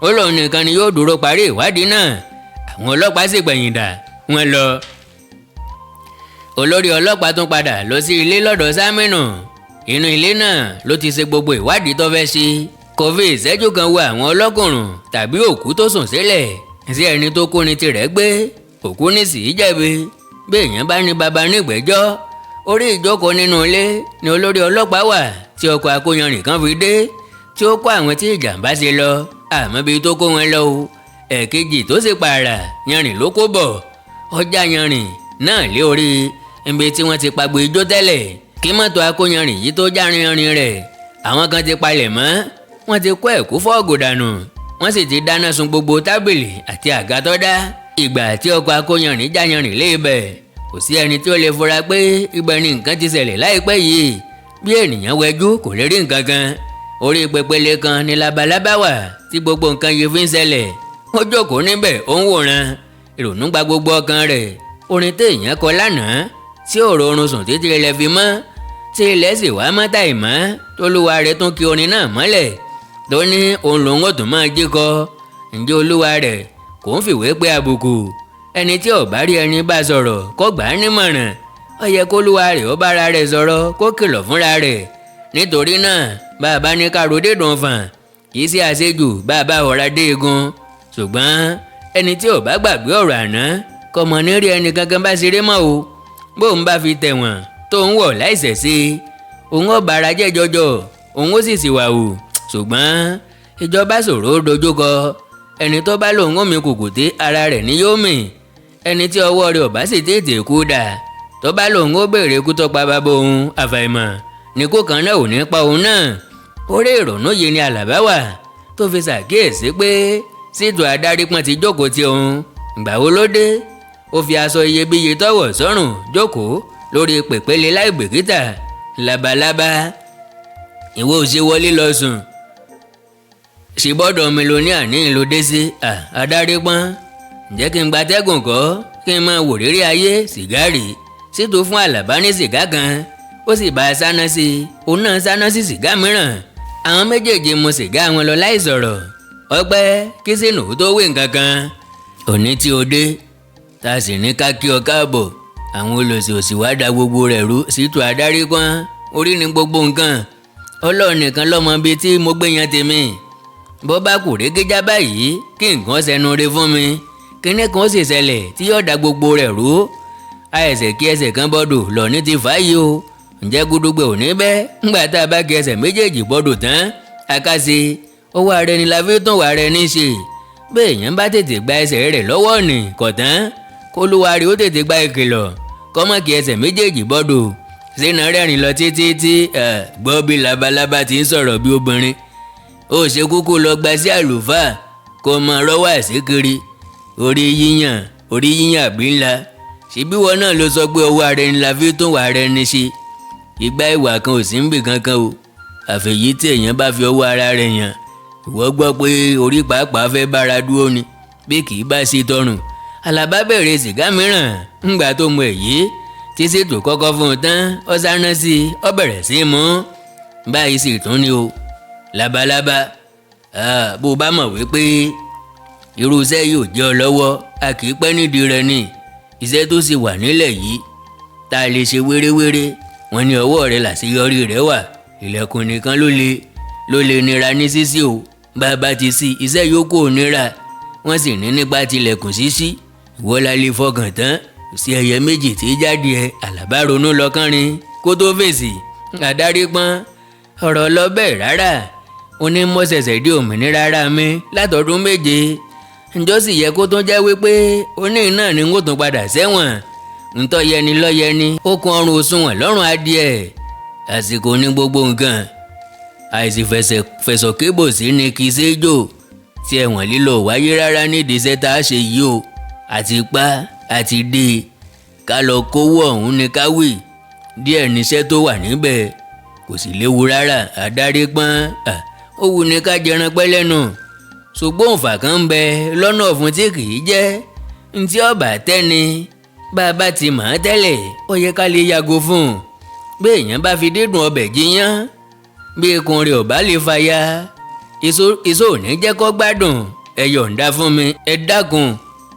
Ó lóun nìkan ni yóò dúró parí ìwádìí náà. Àwọn ọlọ́pàá sì gbẹ̀yìn dà wọ́n lọ. Olórí ọlọ́pàá tún padà lọ sí ilé lọ́dọ̀ Sámínù. Inú ilé náà ló ti ṣe gbogbo ìwádìí tó fẹ́ ṣe. Kò fi ìṣẹ́jú kan wo àwọn ọlọ́kùnrùn tàbí òkú tó sùn sílẹ̀. Sí ẹni tó kú ni tirẹ̀ gbé. Òkú ní sì í jẹ̀bi. Bí èèyàn bá ní baba nígbẹ́jọ́. Orí ìjókòó nínú ilé ni olórí ọlọ́pàá wà tí ọkọ̀ akóyanrìn kan fi dé. Tí ó kó àwọn tí ìjàmbá ṣe lọ. Àmọ́ bí tó kó wọn lọ o. Ẹ̀kejì tó sì pààrà yanrìn ló kó bọ̀. Ọjà yanrìn náà lé orí ibi tí wọ́n ti pagbo ijó tẹ́lẹ̀. Kí mọ́tò akóyanrìn yìí tó járin yanrìn rẹ̀. Àwọn kan ti palẹ̀ mọ́. Wọ́n ti kó ẹ̀kú fọ́ọ̀gù dànù. Wọ́n sì ti dáná sun gbogbo tábìlì àti àga tó dá. Ìgbà tí ọkọ̀ akóyanrìn já yanrìn lé ibẹ̀. Kò sí ẹni tí ó lè fura pé ibẹ̀ ni nǹkan ti ṣẹlẹ̀ láìpẹ́ yìí. Bí ènìyàn wẹjú kò lè rí nǹkan kan. Orí pẹpẹlẹ kan ni labalábá wà tí gbogbo nǹkan yìí fi ń ṣẹlẹ̀. Ó jókòó níbẹ̀ ó ń wòran. Ìrònú gba gbogbo ọkàn rẹ̀. Orin téèyàn kọ lánàá tí ò rọrùn sùn títí ilẹ̀ fi mọ́. Tí ilẹ̀ sì wá mọ́ tàì mọ́. Tolúwa rẹ̀ tún kí orin náà mọ́lẹ̀. Tó ní òun lòun ó tún máa jí kọ. Ǹjẹ́ olúwa rẹ̀ kò ń fìwé pé àbùkù. Ẹni tí ò bá rí ẹni bá sọ̀rọ̀ kó gbà á nímọ̀ràn. Ó yẹ kólúwa rẹ̀ ó bára rẹ̀ sọ̀rọ̀ kó kìlọ̀ fúnra rẹ̀. Nítorí náà bàbá ní ká ro dídùn fàn. Kì í sí àṣejù bàbá ọ̀rá dé egun. Ṣùgbọ́n ẹni tí ò bá gbàgbé ọ̀rọ̀ àná kò mọ̀ ní rí ẹni kankan bá ṣeré mọ́ o. Bóun bá fi tẹ̀wọ̀n tó ń wọ̀ láìṣẹ̀ sí. Òun ó bára jẹ́ jọjọ. Òun ó sì ṣìwàhù. Ṣùgbọ́n ìjọba ṣòro dojúkọ. Ẹni tó bá lòun ó mi kùkùté ara rẹ̀ ni yóò mì. Ẹni tí ọwọ́ rẹ̀ ò bá sì tètè kú dà. Tó bá lòun ó béèrè kú tó pa bàbá òun àfàìmọ̀ ní kó kan náà ò ní pa òun náà. orí ìrònú yìí ni Àlàbá wà tó fi ṣàkíyèsí pé Ṣítù Adárípọ́n ti jókòó ti òun. Ìgbà wo ló dé? Ó fi aṣọ iyebíye tọ́wọ̀ sọ́rùn jókòó lórí pèpéle láì bìkítà. Labalábá, ìwọ ò ṣe wọlé lọ sùn. ṣèbọ́dọ̀ mílíọ̀nìà ní ìlú dé sí. Adárípọ́n, ǹjẹ́ kí n gbatẹ́gùn kọ́ kí n máa wò rírí ayé sìgárì? Ṣítù fún Àlàbá ní sìgá kan, ó sì bá a sáná sí i, òun náà sáná sí sìgá mìíràn. Àwọn méjèèjì mu sìgá wọn lọ láì sọ̀rọ̀. Ọpẹ́ kí sínú tó wé nǹkan kan. Òní tí o dé, ta sì ní ká kí ọ káàbọ̀. Àwọn olòṣì wá da gbogbo rẹ̀ rú. Ṣítù Adárípọ́n, orí ni gbogbo nǹkan. Ọlọ́run nìkan lọ́mọ bíi tí mo gbé yan tèmi. Bó bá kù régéjá báyìí kí nǹkan ṣẹnu re fún mi, kíní kan sì ṣẹlẹ̀ tí yóò da gbogbo rẹ̀ rú. Àìsẹ̀ kí ẹsẹ̀ kan bọ́dọ̀ lọ ní ti fàáyé o. Ǹjẹ́ gúdúgbẹ̀ ò ní bẹ́ ńgbà tá a bá kí ẹsẹ̀ méjèèjì bọ́dọ̀ tán? Àkàṣe owó ara ẹni la fi tún wà rẹ ní ṣe. Bí èèyàn bá tètè gba ẹsẹ̀ rẹ̀ lọ́wọ́ nì kọ̀tán, kólúwa rẹ̀ ó tètè gba ìkìlọ̀ kọ́mọ́ kí ẹsẹ̀ méjèèjì bọ́dọ̀. Sínú rẹ́rìn lọ títí tí gbọ́ bí labalábá ti ń sọ̀rọ̀ bí obìnrin. Ó ṣe kúkú lọ gba sí àlùfáà kó mọ rọ́wọ́ àṣíkiri. Orí yíyàn àbí ńlá. Ṣebí wọn náà ló sọ pé owó ara ẹni la fi tún wà rẹ ní ṣe. Ìgbà ìwà kan ò sí níbì kankan o. Àfẹ̀yí tí èèyàn bá fi ọwọ́ ara rẹ̀ yàn. Ìwọ gbọ́ pé orí pàápàá fẹ́ bára dúró ni bí kì í bá sí tọrùn. Àlàbá bẹ̀rẹ̀ sìgá mìíràn ńgbà tó mu èyí tí Ṣítù kọ́kọ́ fún un tán. Ó sáná sí i, ó bẹ̀rẹ̀ sí í mú. Báyìí sì tún ni o. Labalábá, bó bá mọ̀ wípé irú iṣẹ́ yóò jẹ́ ọ lọ́wọ́, a kì í pẹ́ nídìí rẹ̀ ni. Iṣẹ́ tó sì wà nílẹ̀ yìí tá a lè ṣe wéréwéré, wọn ní ọwọ́ rẹ̀ làṣeyọrí rẹ̀ wà. Ilẹ̀kùn nìkan ló lè nira ní ṣíṣí o. Bàbá ti ṣí, iṣẹ́ yòókù ò nira. Wọ́n sì ní nípa tilẹ̀kùn ṣíṣí, ìwọ la lè fọkàn tán. Kò sí ẹyẹ méjì tí jáde ẹ. Àlàbá ronú lọ́kànrin kó tó fèsì. Adárípọ́n, ọ̀rọ̀ lọ bẹ́ẹ̀ rárá. Ó ní mo ṣẹ̀ṣẹ̀ di òmìnira ara mi látọdún 7. Ǹjọ́ sì yẹ kó tún jẹ́ wípé oní náà ni ń tún padà sẹ́wọ̀n. Ntọ́ yẹni lọ́yẹni, ó kún ọrùn òṣùwọ̀n lọ́rùn adìẹ. Àsìkò ní gbogbo nǹkan. Àìsí fẹ̀sọ̀ kébò sí ni kì í ṣe é jò. Tí ẹ̀wọ̀n lílọ wáyé rárá nídìí iṣẹ́ tá a ṣe yìí o. Àti pa àti dé ká lọ kówó ọ̀hún ni ká wì. Díẹ̀ níṣẹ́ tó wà níbẹ̀ kò sì léwu rárá. Adárípọ́n, ó wù ní ká jẹran pẹ́ lẹ́nu. Ṣùgbọ́n òǹfà kan ń bẹ lọ́nà ọ̀fun tí kì í jẹ́. Ntí ọ̀bà tẹ́ni bá a bá ti mọ̀ ọ́ tẹ́lẹ̀, ó yẹ ká lè yàgò fún un. Bí èèyàn bá fi dídùn ọbẹ̀ jiyán, bí ikùn rẹ̀ ò bá lè fàya, iṣó ò ní jẹ́ kó gbádùn. Ẹ yọ̀ǹda fún mi, ẹ dákun.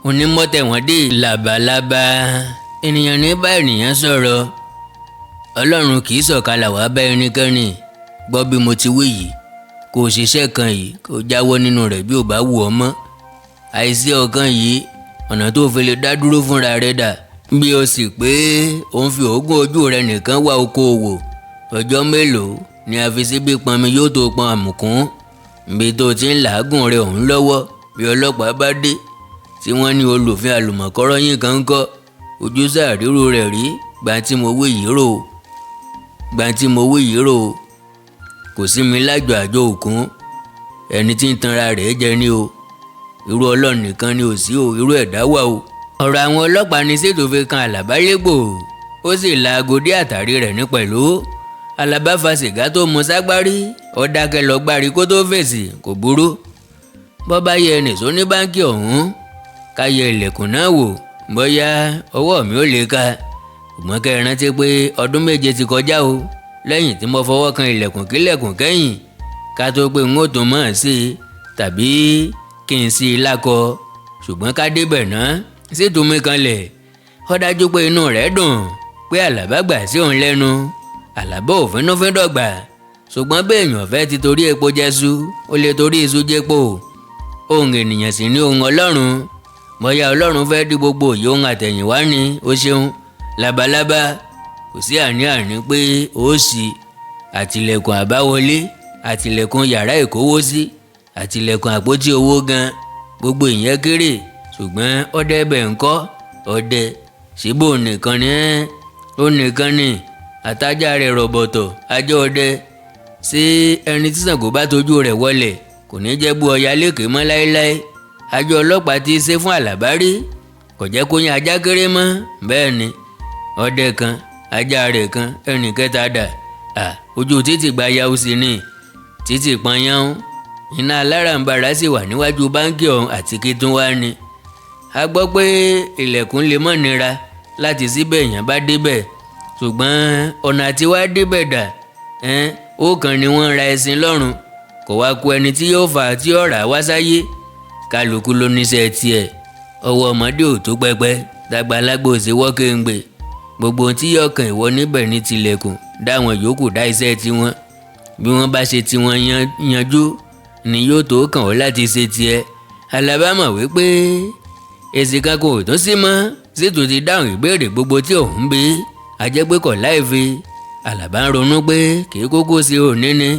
Onímọ̀tẹ̀ wọ́n dé. Labalábá, ènìyàn ní bá ènìyàn sọ̀rọ̀. Ọlọ́run kì í sọ̀kalà wá bá ẹnikẹ́ni. Gbọ́ bí mo ti wí yìí, kò ṣiṣẹ́ kan yìí kò jáwọ́ nínú rẹ̀ bí ò bá wù ọ́ mọ́. Àìsí ọ̀kan yìí, ọ̀nà tó fi lè dá dúró fúnra rẹ̀ dà. Bí o sì pé òun fi òógùn ojú rẹ̀ nìkan wá okòòwò, ọjọ́ mélòó ni a fi síbí pọnmi yóò tó pọn àmùkún. Ibi tó ti ń làágùn rẹ̀ òun lọ́wọ́ bí ọlọ́pàá bá dé tí wọ́n ní olùfin àlùmọ̀kọ́rọ́ yín kan ń kọ́ ojú sàárírù rẹ̀ rí. Gbàǹtí mo wí yìí rò kò sí mi lájọ àjọ òkun. Ẹni tí ń tanra rẹ̀ jẹ ní o. Irú Ọlọ́run nìkan ni ò sí o, irú ẹ̀dá wà o. Ọ̀rọ̀ àwọn ọlọ́pàá ní Ṣítù fi kan Àlàbá légbò. Ó sì la aago dé àtàrí rẹ̀ ní pẹ̀lú. Àlàbá fa sìgá tó mu ságbárí, ó dákẹ́ lọ gbárí kó tó fèsì. Kò burú. Bọ́ bá yẹ nìṣó ní báńkì ọ̀hún, ká yẹ ilẹ̀kùn náà wò bóyá ọwọ́ mi ò lè ka. Ṣùgbọ́n kẹ́ ẹ rántí pé ọdún 7 ti kọjá o lẹ́yìn tí mo fọwọ́ kan ilẹ̀kùn kílẹ̀kùn kẹ́yìn, ká tó pé n ó tún mọ̀ ọ́n sí i tàbí kí n sí i lákọ. Ṣùgbọ́n ká débẹ̀ náà, Ṣítù mi kanlẹ̀. Ó dájú pé inú rẹ̀ dùn pé Àlàbá gbà sí òun lẹ́nu. Àlàbá ò fínúfíndọ̀gbà. Ṣùgbọ́n bí èèyàn fẹ́ ti torí epo jẹ́sú, ó lè torí iṣu jẹ́pò. Ohun ènìyàn sì ní ohun Ọlọ́run. Bóyá Ọlọ́run fẹ́ dí gbogbo òye ohun àtẹ̀yìnwá ni. Ó ṣeun. Labalábá, kò sí àní-àní pé ó sì àtìlẹ̀kùn àbáwọlé, àtìlẹ̀kùn yàrá ìkówósí, àtìlẹ̀kùn àpótí owó gan. Gbogbo ìyẹn kéré. Ṣùgbọ́n ọdẹ bẹ̀ ń kọ́. Ọdẹ síbò nìkan ni ó nìkan ni àtajà rẹ̀ rọ̀bọ̀tọ̀. Ajá ọdẹ ṣé ẹni tí Ṣàngó bá tójú rẹ̀ wọlẹ̀ kò ní jẹ́ bú ọya lékè mọ́ láéláé? Àjọ ọlọ́pàá ti ṣe fún Àlàbá rí, kò jẹ́ kó yan ajá kéré mọ́. Bẹ́ẹ̀ ni ọdẹ kan ajá rẹ̀ kan ẹnì kẹta dà ojú títì gba yahoo sí ni títì pọnyán. Iná alárànbarà sì wà níwájú báńkì ọ̀hún àti kí tún wá ni. A gbọ́ pé ilẹ̀kùn lè mọ́ nira láti síbẹ̀ èèyàn bá débẹ̀, ṣùgbọ́n ọ̀nà àti wá débẹ̀ dà ó kàn ní wọ́n ra ẹṣin lọ́rùn, kò wá ku ẹni tí yóò fà á tí ó rà á wá sáyé. Kálukú ló níṣẹ́ tiẹ̀, ọwọ́ ọmọdé ò tó pẹpẹ, dàgbàlagbà ò sí wọ́kéǹgbè. Gbogbo ohun tí yóò kàn ìwọ níbẹ̀ ní tilẹ̀kùn, dáwọn yòókù dá iṣẹ́ tiwọn. Bí wọ́n bá ṣe tiwọn yanjú ni yóò tó kàn ọ́ láti ṣe tiẹ̀. Àlàbá mọ̀ wípé èsì kankan ò tún sí mọ́, Ṣítù ti dáhùn ìbéèrè gbogbo tí òun bí. A jẹ́ pé kò láìfi. Àlàbá ń ronú pé kì í kúkú sí òní ni.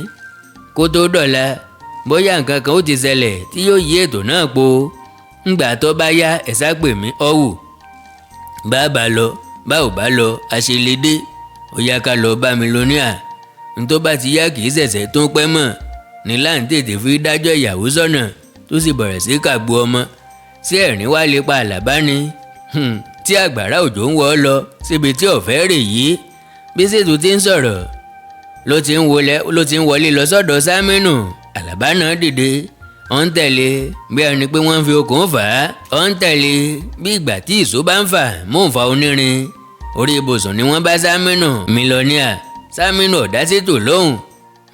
Kó tó dọ̀la bóyá nǹkan kan ó ti ṣẹlẹ̀ tí yóò yí ètò náà po. Ńgbà tó bá yá ẹ̀sà pè mí ọ̀wù. Bá a bá lọ bá ò bá lọ àṣelédé, ó yá ká lọ bá Mílíọ̀nìà. Ntó bá ti yá kì í ṣẹ̀ṣẹ̀ tó pẹ́ mọ́ ní là ń tètè fi dájọ́ ìyàwó sọ́nà tó sì bẹ̀rẹ̀ sí kàgbo ọmọ. Sí ẹ̀rín wá lè pa Àlàbá ni. Tí àgbàrá òjò ń wọ́ ọ lọ síbi tí ọ̀fẹ́ rè yìí. Bí Ṣítù ti ń sọ̀rọ̀ ló ti ń wọlé lọ sọ́dọ̀ Sámínù. Àlàbá náà dìde, ó ń tẹ̀lé bí ẹni pé wọ́n ń fi okùn fà á. Ó ń tẹ̀lé bí ìgbà tí ìṣó bá ń fà mú nfa onírin. Orí ibùsùn ni wọ́n bá Sámínù. Mílíọ̀nìà. Sámínù ò dá Ṣítù lóhùn.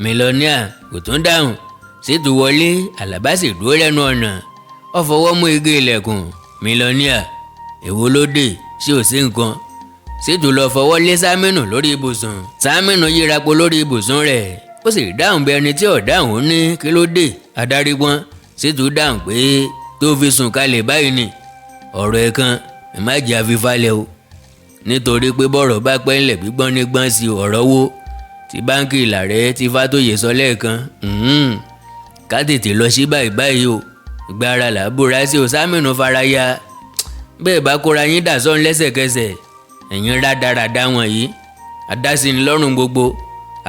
Mílíọ̀nìà kò tún dáhùn. Ṣítù wọlé, Àlàbá sì dúró lẹ́nu ọ̀nà. Ó fọwọ́ mú igi ilẹ̀kùn. Mílíọ̀nìà, èwo ló dé? Ṣé ò sí nǹkan? Ṣítù lọ fọwọ́ lé Sámínù lórí ibùsùn. Sámínù yírapo lórí ibùsùn rẹ̀, ó sì dáhùn bí ẹni tí ò dáhùn ní kí ló dé. Adarí gbọ́n. Ṣítù dáhùn pé tó fi sùn kalẹ̀ báyìí ni. Ọ̀rọ̀ ẹ̀ kan ẹ má jẹ́ àfifálẹ̀ o, nítorí pé bọ́rọ̀ bá pẹ́ ńlẹ̀ gbígbọ́n ní gbọ́n sí ọ̀rọ̀ wo tí báńkì Ìlàrẹ́ ti Fátóyè sọ lẹ́ẹ̀kan. Ká tètè lọ sí báyìí o, ìgbára là búra sí o. Sámínù faraya. Bẹ́ẹ̀ bá kóra yín dà sọ́n lẹ́sẹ̀kẹsẹ̀, ẹ̀yin rádaràda wọ̀nyí adásíni lọ́rùn gbogbo.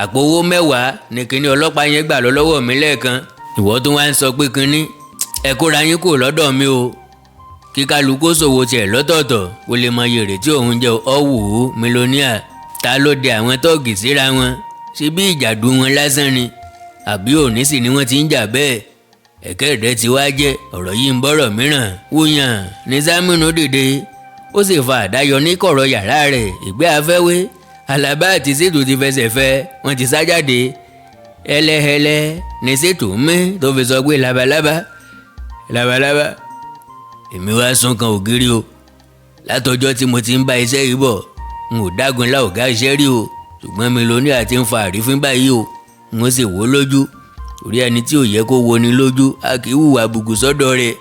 Àpò owó 10 ní kinní ọlọ́pàá yẹn gbà lọ́wọ́ mi lẹ́ẹ̀kan. Ìwọ tún wá ń sọ pé kinní ẹ kóra yín kò lọ́dọ̀ mi o. Kí kálukú ṣòwò tiẹ̀ lọ́tọ̀ọ̀tọ̀ kó lè mọ iye tí òun jẹ́ ọ̀wù. Mílíọ̀nìà. Ta ló dé àwọn tọ́ọ̀gì síra wọn? Ṣé bí ìjàdù wọn lásán ni? Àbí òní sì ni wọ́n ti ń jà bẹ́ẹ̀? Ẹ̀kẹ́ rẹ̀ ti wá jẹ́ ọ̀rọ̀ yìí ń bọ̀rọ̀ mìíràn. Wúyàn ní Sámínù dìde, ó sì fa àdá yọ ní kọ̀rọ̀ yàrá rẹ̀. Ìgbẹ́ afẹ́wé. Àlàbá àti Ṣítù ti fẹsẹ̀ fẹ́, wọ́n ti sá jáde. Hẹ́lẹ́hẹ́lẹ́ ní Ṣítù mí tó fi sọ pé labalábá. Èmi wá sún kan ògiri o. Látọjọ́ tí mo ti ń bá iṣẹ́ yìí bọ̀, n ò dágun lá ọ̀gá iṣẹ́ rí o. Ṣùgbọ́n Mílíọ̀nìà ti ń fa àrífín báyìí o. N ó sì wò lójú. Orí ẹni tí ò yẹ kó wo ni lójú, a kì í hùwà àbùkù sọ́dọ̀ rẹ̀.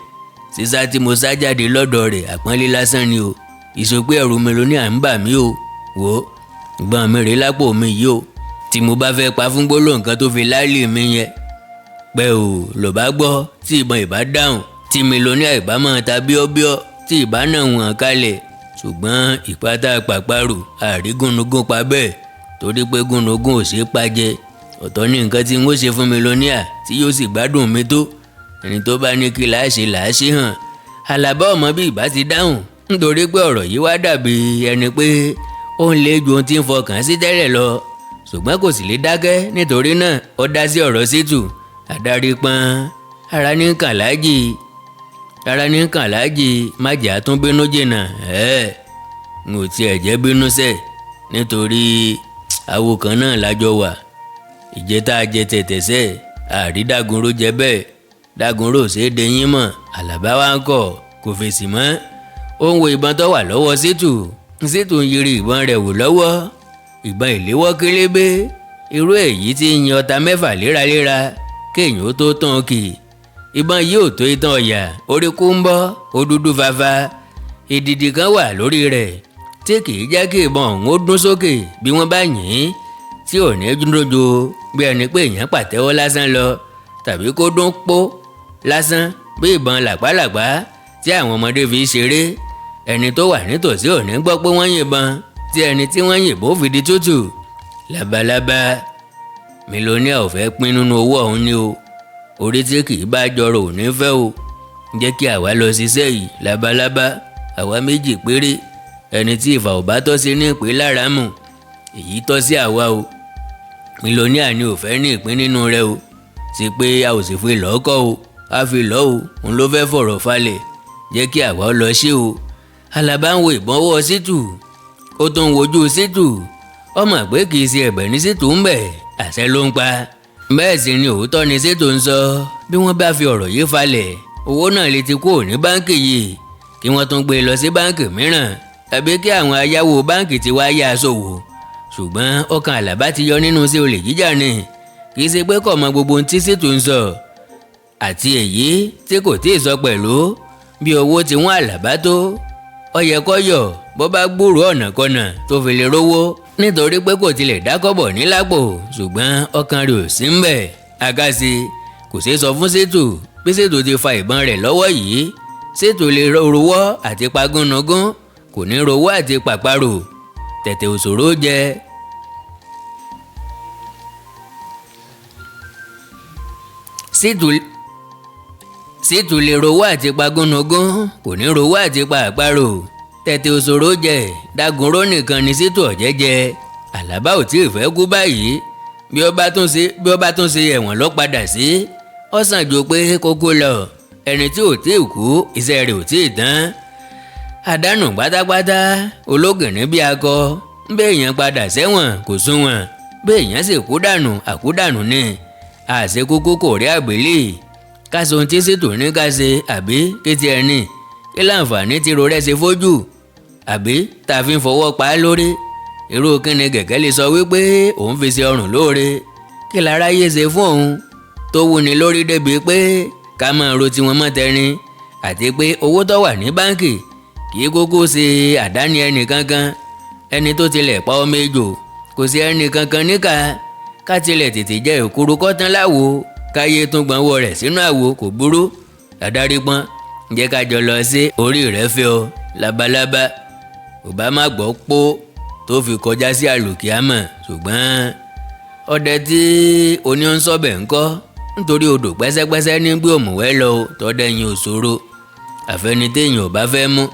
Sísá tí mo sá jáde lọ́dọ̀ rẹ̀ àpọ́nlé lásán ni o. Ìsopé ẹ̀rù Mílíọ̀nìà ń bà mí o. Wò ó, ìgbọ́n mi rèé lápò mi yìí o. Tí mo bá fẹ́ pa fún gbólóhùn kan tó fi láìlì mi yẹn, pẹ́ o ló bá gbọ́ tí ìbọn ìbá dáhùn, tí Mílíọ̀nìà ìbá máa ta bíọ́bíọ́, tí ìbá náà wọ̀n kalẹ̀. Ṣùgbọ́n ìpátá pàparò àrí gúnugún pa bẹ́ẹ̀, torí pé gúnugún ò ṣeé pa jẹ. Ọ̀tọ̀ ní nǹkan tí n ó ṣe fún Mílíọ̀nìà tí yóò sì gbádùn mi tó. Ẹni tó bá ní kí làáṣe hàn. Àlàbá ọmọ bí ìbá ti dáhùn, nítorí pé ọ̀rọ̀ yìí wá dàbí ẹni pé ó ń lé ju ohun tí ń fọkàn sí tẹ́lẹ̀ lọ. Ṣùgbọ́n kò sì lè dákẹ́, nítorí náà ó dá sí ọ̀rọ̀ Ṣítù. Adarí pọ́n. Ara ní kàn láàjì má jà tún bínú jìnnà. N ò tiẹ̀ jẹ́ bínú sẹ̀, nítorí awo kan náà lájọ wà. Ìjẹta jẹ tẹ̀tẹ̀sẹ̀ àrí Dágunró jẹ bẹ́ẹ̀. Dágunró ṣe é deyín mọ̀. Àlàbá wa ń kọ̀ kò fèsì mọ́. Ó ń wo ìbọn tó wà lọ́wọ́ Ṣítù. Ṣítù ń yiri ìbọn rẹ̀ wò lọ́wọ́. Ìbọn ìléwọ́ kélébé, irú èyí tí ń yan ọta 6 léraléra kéèyàn ó tó tán kì. Ìbọn yìí ò tó itan ọ̀yà, orí kú ń bọ́, ó dúdú fafa. Ìdìdì kan wà lórí rẹ̀ tí kì í jẹ́ kí ìbọn ọ̀hún ó dún sókè bí wọ́n bá yìn, tí ò ní dúndojo bí ẹni pé èèyàn pàtẹ́wọ́ lásán lọ, tàbí kó dún pó lásán bí ìbọn làpálàpá tí àwọn ọmọdé fi ṣeré. Ẹni tó wà nítòsí ò ní gbọ́ pé wọ́n yìnbọn, tí ẹni tí wọ́n yìnbọn fi di tútù. Labalábá. mílíọ̀nìà ò fẹ́ pín nínú owó ọ̀hún ni o. Orí tí kì í bá jọrọ̀ ò ní fẹ́ o. Jẹ́ kí àwa lọ ṣiṣẹ́ yìí labalábá, àwa méjì péré. Ẹni tí ìfà ò bá tọ́ sí ní ìpín láràámù, èyí tọ́ sí àwa o. Mílíọ̀nìà ni ò fẹ́ ní ìpín nínú rẹ̀ o. Sí pé a ò sì fi lọ́kọ̀ o, a fi lọ́ o, òun ló fẹ́ fọ̀rọ̀ falẹ̀. Jẹ́ kí àwa lọ ṣe o. Àlàbá ń wo ìbọnwọ́ Ṣítù, ó tún ń wojú Ṣítù. Ó mọ̀ pé kì í ṣe ẹ̀bẹ̀ ní Ṣítù ń bẹ̀, àṣẹ ló ń pa. Bẹ́ẹ̀ sì ni òótọ́ ni Ṣítù ń sọ. Bí wọ́n bá fi ọ̀rọ̀ yìí falẹ̀, owó náà lè ti kúrò ní báǹkì yìí, kí wọ́n tún gbé e lọ sí báǹkì mìíràn, tàbí kí àwọn ayáwó báǹkì ti wá yá aṣòwò. Ṣùgbọ́n ọkàn Àlàbá ti yọ nínú sí olè jíjà ni. Kì í ṣe pé kò mọ gbogbo ohun tí Ṣítù ń sọ, àti èyí tí kò tíì sọ pẹ̀lú. Bí owó ti wọ́n Àlàbá tó, ó yẹ kó yọ̀ bó bá gbúròó ọ̀nàkọnà tó fi lè rówó, nítorí pé kò tilẹ̀ dákọ́bọ̀ ní lápò. Ṣùgbọ́n ọkàn rẹ̀ ò sí ń bẹ̀. Àgàsì kò ṣeé sọ fún Ṣítù bí Ṣítù ti fa ìbọn rẹ̀ lọ́wọ́ yìí. Ṣítù lè rówó àti pagúnnugún, kò ní rówó àti pàparò. Tẹ̀tẹ̀ òṣòro jẹ. Ṣítù lè rówó àti pagúnnugún, kò ní rówó àti pàparò. Tẹ̀tẹ̀ òṣòro jẹ. Dagúnró nìkan ni Ṣítù ọ̀jẹ́ jẹ. Àlàbá ò tí ì fẹ́ kú báyìí. Bí ó bá tún ṣe ẹ̀wọ̀n ló padà sí, ó sàn jù pé kókó lọ. Ẹni tí ò tí ì kú, iṣẹ́ rẹ̀ ò tí ì tán. Àdánù pátápátá, ológìnní bí akọ. Bẹ́ẹ̀ èèyàn padà sẹ́wọ̀n kò sunwọ̀n. Bẹ́ẹ̀ èèyàn sì kú dànù, àkúdànù ni. Àṣekúkú kò rí àgbélé. Ká sọ ohun tí Ṣítù ní ká ṣe, àbí kí ti ẹni. Kí láǹfààní tí ro rẹ̀ ṣe fojú, àbí tá a fi ń fọwọ́ pa á lórí. Irú kíni Gẹ̀gẹ́ lè sọ wípé òun fi ṣe ọrùn lóore. Kí láráyé ṣe fún òun tó wúni lórí débi pé ká máa ro tiwọn mọ́ tẹrin, àti pé owó tó wà ní báǹkì kì í kúkú ṣe àdáni ẹnì kankan. Ẹni tó tilẹ̀ pa ọmọ ejò kò sí ẹnì kankan níkà. Ká tilẹ̀ tètè jẹ èkuru kọ́tán láwo, káyé tún gbọ̀nwọ́ rẹ̀ sínú àwo kò burú. Adarí pọ́n, jẹ́ ká jọ lọ sí orí rẹ̀ fẹ́ ọ labalábá. Ò bá má gbọ́ pó tó fi kọjá sí àlùkìámọ̀. Ṣùgbọ́n ọdẹ tí oníhùn sọ́bẹ̀ ń kọ́, nítorí odò pẹ́sẹ́pẹ́sẹ́ ní gbé òmùwẹ́ lọ tọ́dẹ̀yìn òṣòro. Àfẹnitéèyàn ò bá fẹ́ mú.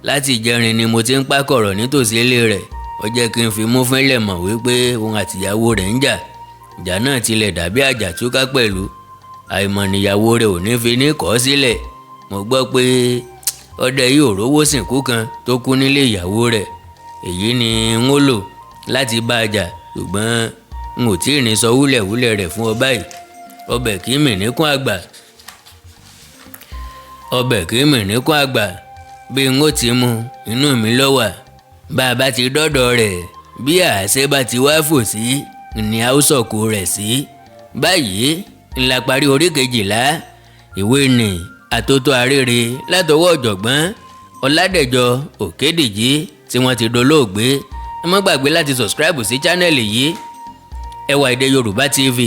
Láti ìjẹrin ni mo ti ń pákọ̀rọ̀ nítòsí ilé rẹ̀. Ó jẹ́ kí n fi mú fínlẹ̀ mọ̀ wípé òun àtìyàwó rẹ̀ ń jà. Ìjà náà tilẹ̀ dàbí àjàtúká pẹ̀lú. Àìmọ̀ níyàwó rẹ̀ ò ní fi ní kọ̀ sílẹ̀. Mo gbọ́ pé ọdẹ yìí ò rówó sìnkú kan tó kú nílé ìyàwó rẹ̀. Èyí ni n ó lò láti bá a jà. Ṣùgbọ́n n ò tí ì ní sọ wúlẹ̀wúlẹ̀ rẹ̀ fún ọ báyìí. Ọbẹ̀ kì í mì níkùn àgbà. Ọbẹ̀ kì í mì níkùn àgbà. Bí n ó ti mú inú mi ló wà. Bá a bá ti dọ́dọ̀ rẹ̀, bí àṣẹ bá ti wá fò sí ni a ó sọ̀kò rẹ̀ sí. Báyìí ńlá parí orí 12 ìwé nì Àtótó Arére látọwọ́ ọ̀jọ̀gbọ́n Ọládẹ̀jọ Òkédìjí tí wọ́n ti dolóògbé. Ẹ má gbàgbé láti subscribe sí chánẹ́ẹ̀lì yìí, Ẹwà Èdè Yorùbá TV,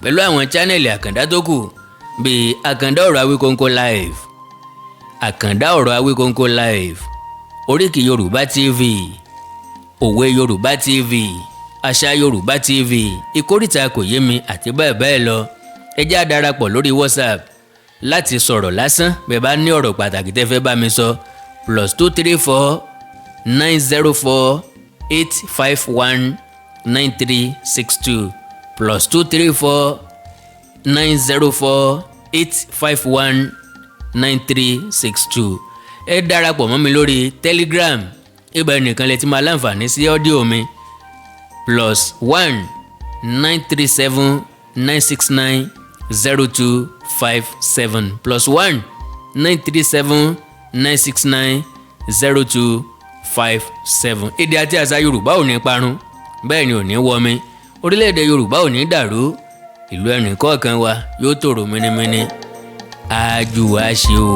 pẹ̀lú àwọn chánẹ́ẹ̀lì àkàndá tó kù bíi Àkàndá Ọ̀rọ̀ Awíkonko Live, Àkàndá Ọ̀rọ̀ Awíkonko Live, Oríkì Yorùbá TV, Òwe Yorùbá TV, Àṣà Yorùbá TV, Ìkórìtà Kòyémi àti bẹ́ẹ̀ bẹ́ẹ̀ lọ. Ẹ jẹ́ á darapọ̀ lórí WhatsApp láti sọ̀rọ̀ lásán. Bẹ́ẹ̀ bá ní ọ̀rọ̀ pàtàkì tẹ́ fẹ́ bá mi sọ, +234 904 851 9362 +234 904 851 9362. Ẹ darapọ̀ mọ́ mi lórí Telegram. Ibẹ̀ nìkan lẹ ti máa láǹfààní sí ọ́díò mi. +1 937 969 0257 +1 937 969 0257. Èdè àti àṣà Yorùbá ò ní parun, bẹ́ẹ̀ ni ò ní wọmi. Orílẹ̀-èdè Yorùbá ò ní dàrú. Ìlú ẹnì kọ̀ọ̀kan wa yóò tòrò mínímíní. Àjùwà ṣe o.